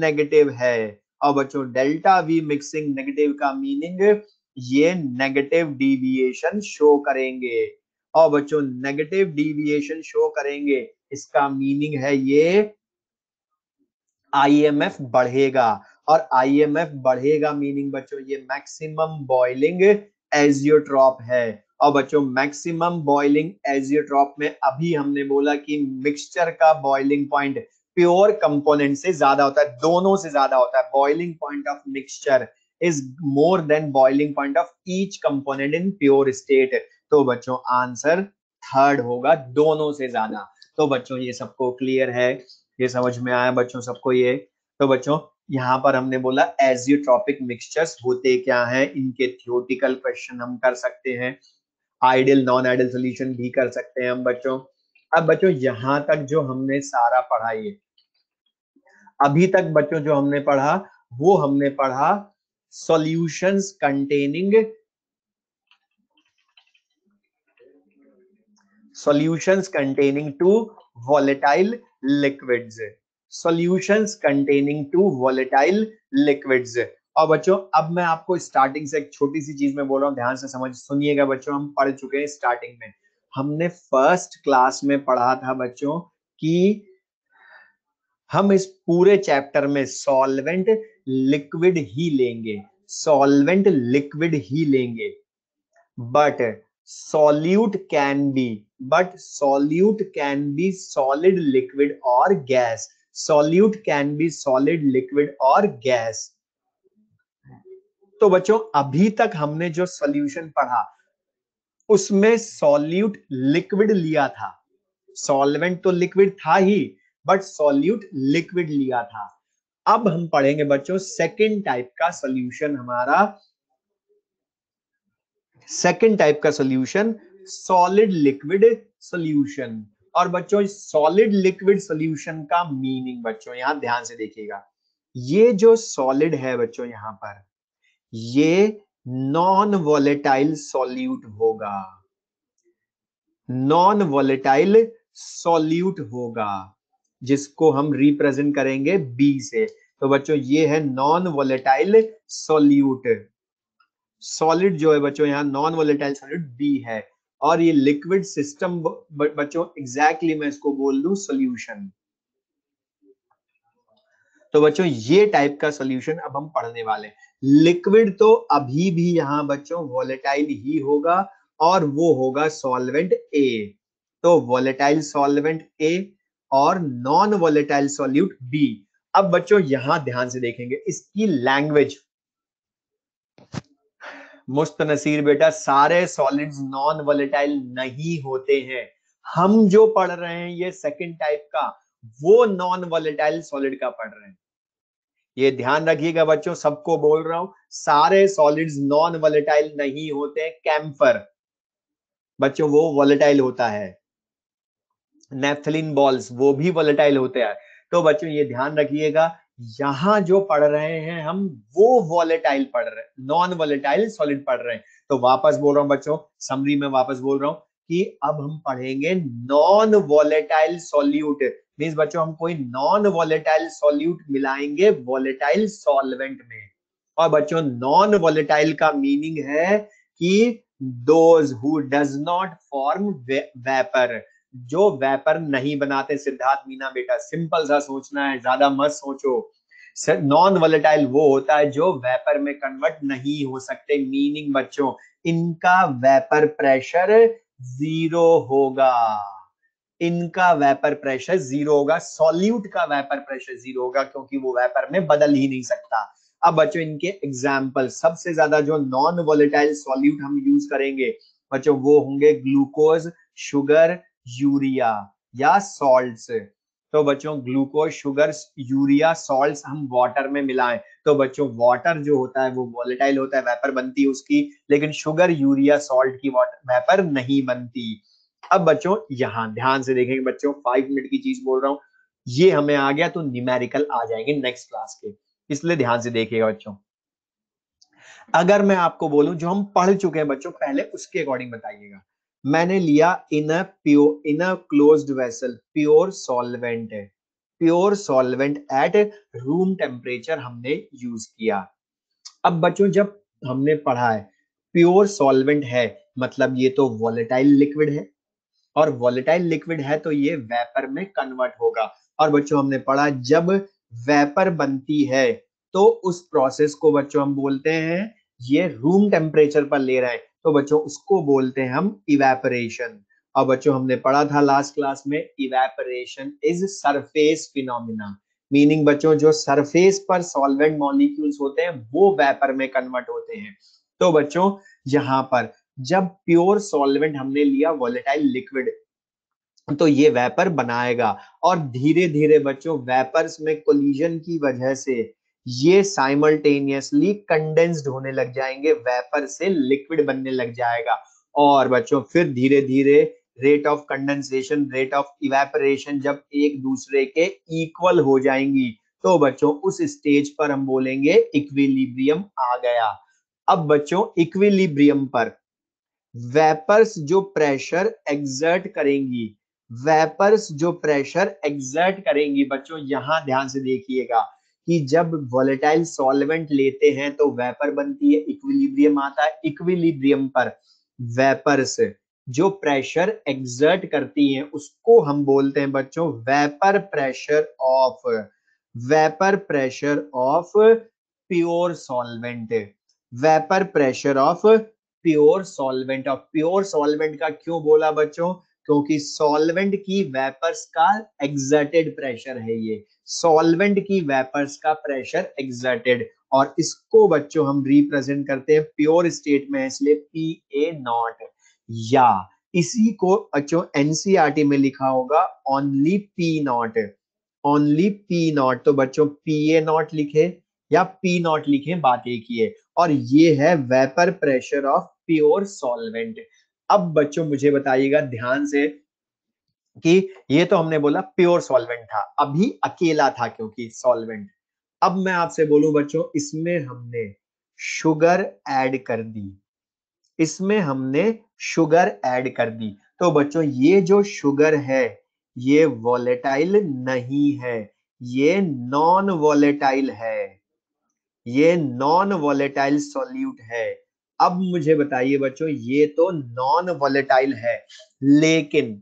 नेगेटिव है। और बच्चों डेल्टा वी मिक्सिंग नेगेटिव का मीनिंग ये नेगेटिव डिविएशन शो करेंगे। और बच्चों नेगेटिव डिविएशन शो करेंगे इसका मीनिंग है ये आईएमएफ बढ़ेगा, और आईएमएफ बढ़ेगा मीनिंग बच्चों ये मैक्सिमम बॉइलिंग एजियोट्रॉप है। और बच्चों मैक्सिमम बॉइलिंग एजियोट्रॉप में अभी हमने बोला कि मिक्सचर का बॉइलिंग पॉइंट प्योर कंपोनेंट से ज्यादा होता है, दोनों से ज्यादा होता है। Boiling point of mixture is more than boiling point of each component in pure state. तो बच्चों आंसर थर्ड होगा, दोनों से ज्यादा। तो बच्चों ये सबको क्लियर है, ये समझ में आया बच्चों सबको ये। तो बच्चों यहाँ पर हमने बोला एजियोट्रॉपिक मिक्सचर्स होते क्या हैं, इनके थ्योरेटिकल क्वेश्चन हम कर सकते हैं, आइडियल नॉन आइडियल सॉल्यूशन भी कर सकते हैं हम बच्चों। अब बच्चों यहाँ तक जो हमने सारा पढ़ा, ये अभी तक बच्चों जो हमने पढ़ा वो हमने पढ़ा solutions containing two volatile liquids, और बच्चों अब मैं आपको स्टार्टिंग से एक छोटी सी चीज में बोल रहा हूँ, ध्यान से समझ सुनिएगा बच्चों। हम पढ़ चुके हैं स्टार्टिंग में, हमने फर्स्ट क्लास में पढ़ा था बच्चों कि हम इस पूरे चैप्टर में सॉल्वेंट लिक्विड ही लेंगे, but solute can be solid, liquid or gas, solute can be solid, liquid और gas। तो बच्चों अभी तक हमने जो सॉल्यूशन पढ़ा उसमें सॉल्यूट लिक्विड लिया था, सॉल्वेंट तो लिक्विड था ही बट सॉल्यूट लिक्विड लिया था। अब हम पढ़ेंगे बच्चों सेकंड टाइप का सॉल्यूशन, हमारा सेकंड टाइप का सॉल्यूशन सॉलिड लिक्विड सॉल्यूशन। और बच्चों इस सॉलिड लिक्विड सॉल्यूशन का मीनिंग बच्चों यहां ध्यान से देखिएगा, ये जो सॉलिड है बच्चों यहां पर ये नॉन वॉलेटाइल सॉल्यूट होगा, नॉन वॉलेटाइल सॉल्यूट होगा जिसको हम रिप्रेजेंट करेंगे बी से। तो बच्चों ये है नॉन वॉलेटाइल सॉल्यूट, सॉलिड जो है बच्चों यहाँ नॉन वोलेटाइल सॉलिड बी है, और ये लिक्विड सिस्टम बच्चों एग्जैक्टली मैं इसको बोल दूं सॉल्यूशन। तो बच्चों ये टाइप का सॉल्यूशन अब हम पढ़ने वाले हैं। लिक्विड तो अभी भी यहां बच्चों वोलेटाइल ही होगा, और वो होगा सॉल्वेंट ए। तो वोलेटाइल सॉल्वेंट ए और नॉन वोलेटाइल सॉल्यूट बी। अब बच्चों यहां ध्यान से देखेंगे इसकी लैंग्वेज। मुस्त नसीर बेटा, सारे सॉलिड्स नॉन वोलेटाइल नहीं होते हैं। हम जो पढ़ रहे हैं ये सेकंड टाइप का, वो नॉन वोलेटाइल सॉलिड का पढ़ रहे हैं। ये ध्यान रखिएगा बच्चों, सबको बोल रहा हूं, सारे सॉलिड्स नॉन वोलेटाइल नहीं होते। कैम्फर बच्चों वो वोलेटाइल होता है, नेफ्थलीन बॉल्स वो भी वोलेटाइल होते हैं। तो बच्चों ये ध्यान रखिएगा, यहां जो पढ़ रहे हैं हम वो वोलेटाइल पढ़ रहे हैं, नॉन वोलेटाइल सॉलिड पढ़ रहे हैं। तो वापस बोल रहा हूं बच्चों, समरी में वापस बोल रहा हूं कि अब हम पढ़ेंगे नॉन वोलेटाइल सॉल्यूट। मींस बच्चों हम कोई नॉन वोलेटाइल सॉल्यूट मिलाएंगे वोलेटाइल सॉल्वेंट में। और बच्चों नॉन वोलेटाइल का मीनिंग है कि those who does not form vapour, जो वेपर नहीं बनाते। सिद्धार्थ मीना बेटा सिंपल सा सोचना है, ज्यादा मत सोचो। नॉन वोलेटाइल वो होता है जो वेपर में कन्वर्ट नहीं हो सकते। मीनिंग बच्चों इनका वेपर प्रेशर जीरो होगा, इनका वेपर प्रेशर जीरो होगा। सॉल्यूट का वेपर प्रेशर जीरो होगा क्योंकि वो वेपर में बदल ही नहीं सकता। अब बच्चों इनके एग्जाम्पल, सबसे ज्यादा जो नॉन वोलेटाइल सॉल्यूट हम यूज करेंगे बच्चों वो होंगे ग्लूकोज, शुगर, यूरिया या सॉल्ट्स। तो बच्चों ग्लूकोज, शुगर, यूरिया, सॉल्ट्स हम वाटर में मिलाएं तो बच्चों वाटर जो होता है वो वोलेटाइल होता है, वेपर बनती है उसकी, लेकिन शुगर, यूरिया, सॉल्ट की वेपर नहीं बनती। अब बच्चों यहां ध्यान से देखेंगे बच्चों, 5 मिनट की चीज बोल रहा हूं, ये हमें आ गया तो न्यूमेरिकल आ जाएंगे नेक्स्ट क्लास के, इसलिए ध्यान से देखिएगा बच्चों। अगर मैं आपको बोलूं जो हम पढ़ चुके हैं बच्चों पहले, उसके अकॉर्डिंग बताइएगा। मैंने लिया in a closed vessel, pure solvent है, pure solvent at room temperature हमने यूज किया। अब बच्चों जब हमने पढ़ा है प्योर सॉल्वेंट है, मतलब ये तो वॉलेटाइल लिक्विड है, और वॉलेटाइल लिक्विड है तो ये वेपर में कन्वर्ट होगा। और बच्चों हमने पढ़ा जब वेपर बनती है तो उस प्रोसेस को बच्चों हम बोलते हैं, ये रूम टेम्परेचर पर ले रहे हैं तो बच्चों उसको बोलते हैं हम इवेपोरेशन। और बच्चों हमने पढ़ा था लास्ट क्लास में, evaporation is surface phenomena. Meaning बच्चों जो सरफेस पर सॉल्वेंट मॉलिक्यूल्स होते हैं वो वेपर में कन्वर्ट होते हैं। तो बच्चों यहां पर जब प्योर सॉल्वेंट हमने लिया वोलेटाइल लिक्विड तो ये वेपर बनाएगा, और धीरे धीरे बच्चों वेपर्स में कोलिजन की वजह से ये साइमल्टेनियसली कंडेंस्ड होने लग जाएंगे, वेपर से लिक्विड बनने लग जाएगा। और बच्चों फिर धीरे धीरे rate of condensation, rate of evaporation जब एक दूसरे के इक्वल हो जाएंगी तो बच्चों उस स्टेज पर हम बोलेंगे इक्विलिब्रियम आ गया। अब बच्चों इक्विलिब्रियम पर वेपर्स जो प्रेशर एग्जर्ट करेंगी, वेपर्स जो प्रेशर एग्जर्ट करेंगी बच्चों यहां ध्यान से देखिएगा कि जब वोलेटाइल सॉल्वेंट लेते हैं तो वेपर बनती है, इक्विलिब्रियम आता है। इक्विलिब्रियम पर वेपर्स जो प्रेशर एग्जर्ट करती हैं उसको हम बोलते हैं बच्चों vapour pressure of, vapour pressure of pure solvent, vapour pressure of pure solvent. और प्योर सॉल्वेंट का क्यों बोला बच्चों, क्योंकि सॉल्वेंट की वेपर्स का एग्जर्टेड प्रेशर है, ये सॉल्वेंट की वेपर्स का प्रेशर एग्जर्टेड, और इसको बच्चों हम रिप्रेजेंट करते हैं प्योर स्टेट में, इसलिए पी ए नॉट। या इसी को बच्चों एनसीईआरटी में लिखा होगा only P not, only P not. तो बच्चों पी ए नॉट लिखे या पी नॉट लिखे, बात एक ही है। और ये है vapour pressure of pure solvent. अब बच्चों मुझे बताइएगा ध्यान से कि ये तो हमने बोला प्योर सॉल्वेंट था, अभी अकेला था क्योंकि सॉल्वेंट। अब मैं आपसे बोलूं बच्चों इसमें हमने शुगर ऐड कर दी, इसमें हमने शुगर ऐड कर दी, तो बच्चों ये जो शुगर है ये वोलेटाइल नहीं है, ये नॉन वोलेटाइल है, ये नॉन वोलेटाइल सॉल्यूट है। अब मुझे बताइए बच्चों, ये तो नॉन वॉलेटाइल है, लेकिन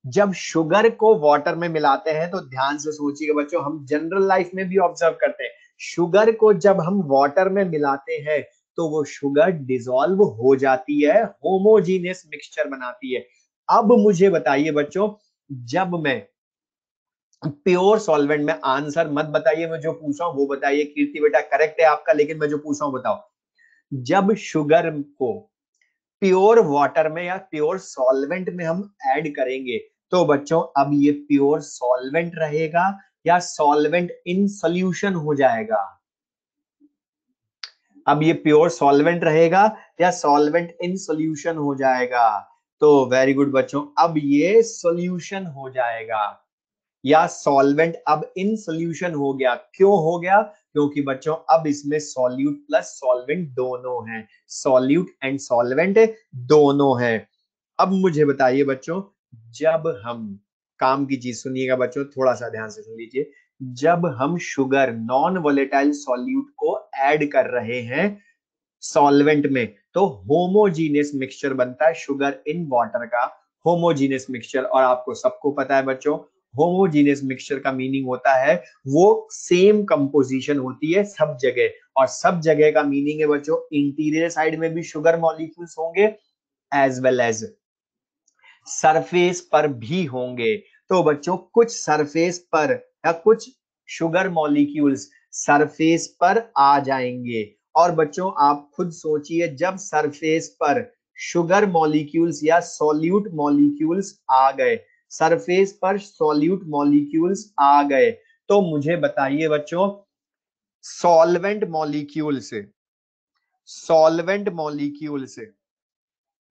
जब शुगर को वाटर में मिलाते हैं तो ध्यान से सोचिएगा बच्चों, हम जनरल लाइफ में भी ऑब्जर्व करते हैं, शुगर को जब हम वाटर में मिलाते हैं तो वो शुगर डिसॉल्व हो जाती है, होमोजीनियस मिक्सचर बनाती है। अब मुझे बताइए बच्चों, जब मैं प्योर सॉल्वेंट में, आंसर मत बताइए, मैं जो पूछा हूं वो बताइए। कीर्ति बेटा करेक्ट है आपका, लेकिन मैं जो पूछा हूं बताओ। जब शुगर को प्योर वाटर में या प्योर सॉल्वेंट में हम ऐड करेंगे तो बच्चों अब ये प्योर सॉल्वेंट रहेगा या सॉल्वेंट इन सॉल्यूशन हो जाएगा? अब ये प्योर सॉल्वेंट रहेगा या सॉल्वेंट इन सॉल्यूशन हो जाएगा? तो वेरी गुड बच्चों, अब ये सॉल्यूशन हो जाएगा या सॉल्वेंट अब इन सॉल्यूशन हो गया। क्यों हो गया? क्योंकि बच्चों अब इसमें सॉल्यूट प्लस सॉल्वेंट दोनों हैं, सॉल्यूट एंड सॉल्वेंट दोनों हैं। अब मुझे बताइए बच्चों, जब हम, काम की चीज सुनिएगा बच्चों, थोड़ा सा ध्यान से सुन लीजिए, जब हम शुगर नॉन वोलेटाइल सॉल्यूट को ऐड कर रहे हैं सॉल्वेंट में तो होमोजीनियस मिक्सचर बनता है, शुगर इन वाटर का होमोजीनियस मिक्सचर। और आपको सबको पता है बच्चों, होमोजीनियस मिक्सचर का मीनिंग होता है वो सेम कंपोजिशन होती है सब जगह, और सब जगह का मीनिंग है बच्चों, इंटीरियर साइड में भी शुगर मॉलिक्यूल्स होंगे एज वेल एज सरफेस पर भी होंगे। तो बच्चों कुछ सरफेस पर या कुछ शुगर मॉलिक्यूल्स सरफेस पर आ जाएंगे, और बच्चों आप खुद सोचिए, जब सरफेस पर शुगर मॉलिक्यूल्स या सॉल्यूट मॉलिक्यूल्स आ गए, सरफेस पर सॉल्यूट मॉलिक्यूल्स आ गए, तो मुझे बताइए बच्चों, solvent molecules, solvent molecules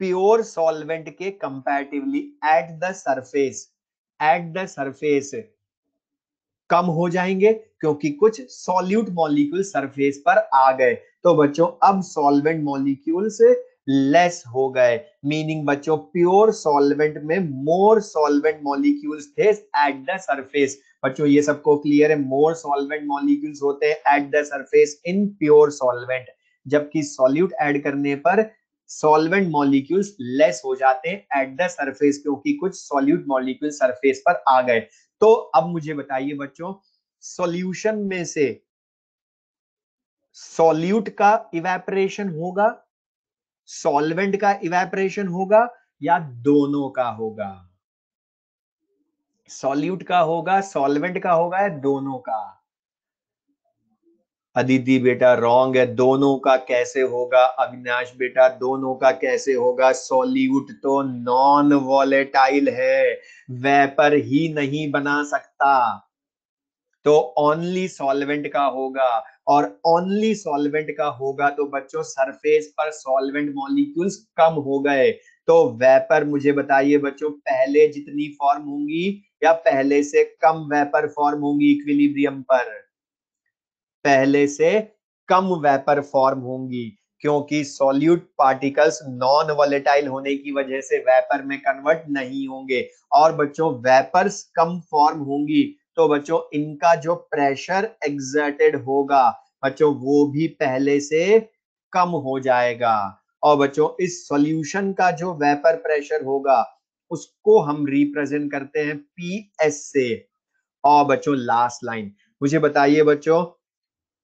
pure solvent के कंपैरेटिवली एट द सरफेस कम हो जाएंगे, क्योंकि कुछ सॉल्यूट मॉलिक्यूल सरफेस पर आ गए। तो बच्चों अब सॉल्वेंट मॉलिक्यूल्स लेस हो गए, मीनिंग बच्चों प्योर सॉल्वेंट में मोर सॉल्वेंट मॉलिक्यूल्स थे एट द सरफेस। बच्चों ये सबको क्लियर है, मोर सॉल्वेंट मॉलिक्यूल्स होते हैं at the surface in pure solvent, जबकि सॉल्यूट ऐड करने पर सॉल्वेंट मॉलिक्यूल्स लेस हो जाते हैं एट द सरफेस, क्योंकि कुछ सॉल्यूट मॉलिक्यूल सरफेस पर आ गए। तो अब मुझे बताइए बच्चों, सॉल्यूशन में से सॉल्यूट का इवेपोरेशन होगा, सॉल्वेंट का इवेपोरेशन होगा, या दोनों का होगा? सॉल्यूट का होगा, सॉल्वेंट का होगा, या दोनों का? अदिति बेटा रॉन्ग है, दोनों का कैसे होगा? अविनाश बेटा दोनों का कैसे होगा? सॉल्यूट तो नॉन वॉलेटाइल है, वेपर ही नहीं बना सकता, तो ओनली सॉल्वेंट का होगा। और ओनली सॉल्वेंट का होगा तो बच्चों सरफेस पर सॉल्वेंट मॉलिक्यूल्स कम हो गए, तो वेपर मुझे बताइए बच्चों, पहले जितनी फॉर्म होंगी या पहले से कम वेपर फॉर्म होंगी इक्विलिब्रियम पर? पहले से कम वेपर फॉर्म होंगी, क्योंकि सॉल्यूट पार्टिकल्स नॉन वॉलेटाइल होने की वजह से वेपर में कन्वर्ट नहीं होंगे। और बच्चों वेपर्स कम फॉर्म होंगी तो बच्चों इनका जो प्रेशर एक्सर्टेड होगा बच्चों वो भी पहले से कम हो जाएगा। और बच्चों इस सॉल्यूशन का जो वेपर प्रेशर होगा उसको हम रिप्रेजेंट करते हैं पीएस से। और बच्चों लास्ट लाइन मुझे बताइए बच्चों,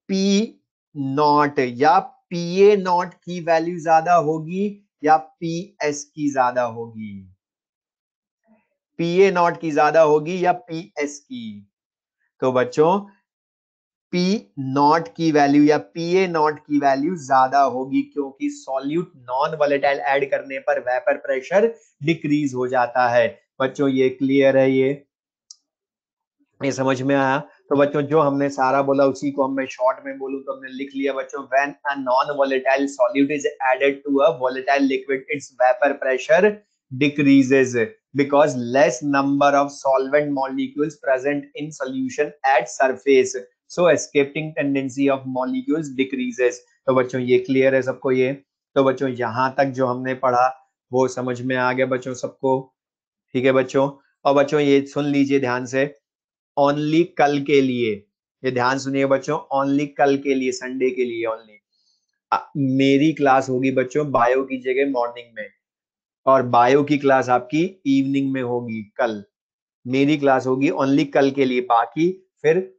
पी नॉट या पीए नॉट की वैल्यू ज्यादा होगी या पी एस की ज्यादा होगी? पीए नॉट की ज्यादा होगी या पी एस की? तो बच्चों पी नॉट की वैल्यू या पीए नॉट की वैल्यू ज्यादा होगी, क्योंकि सॉल्यूट नॉन वॉलेटाइल ऐड करने पर वेपर प्रेशर डिक्रीज हो जाता है। बच्चों ये क्लियर है, ये समझ में आया? तो बच्चों जो हमने सारा बोला उसी को हम मैं शॉर्ट में बोलूं तो हमने लिख लिया बच्चों, when a non volatile solute is added to a volatile liquid its vapour pressure decreases because less number of solvent molecules present in solution at surface, so escaping tendency of molecules decreases। तो बच्चों ये clear है सबको ये? तो बच्चों यहां तक जो हमने पढ़ा वो समझ में आ गया बच्चों सबको? ठीक है बच्चों, और बच्चों ये सुन लीजिए ध्यान से, ओनली कल के लिए, ये ध्यान सुनिए बच्चों, ओनली कल के लिए, संडे के लिए ओनली, मेरी क्लास होगी बच्चों बायो की जगह मॉर्निंग में, और बायो की क्लास आपकी इवनिंग में होगी कल। मेरी क्लास होगी ओनली कल के लिए, बाकी फिर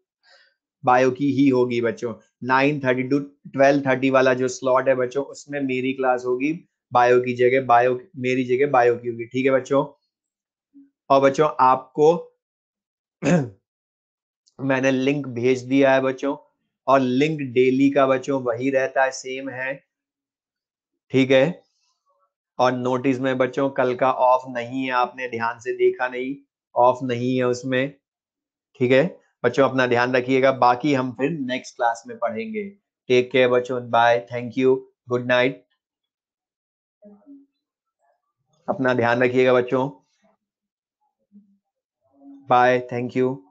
बायो की ही होगी बच्चों। 9:30 टू 12:30 वाला जो स्लॉट है बच्चों, उसमें मेरी क्लास होगी बायो की जगह, बायो मेरी जगह बायो की होगी, ठीक है बच्चों। और बच्चों आपको मैंने लिंक भेज दिया है बच्चों, और लिंक डेली का बच्चों वही रहता है, सेम है, ठीक है। और नोटिस में बच्चों कल का ऑफ नहीं है, आपने ध्यान से देखा नहीं, ऑफ नहीं है उसमें, ठीक है। बच्चों अपना ध्यान रखिएगा, बाकी हम फिर नेक्स्ट क्लास में पढ़ेंगे। टेक केयर बच्चों, bye, thank you, good night. अपना ध्यान रखिएगा बच्चों, बाय, थैंक यू।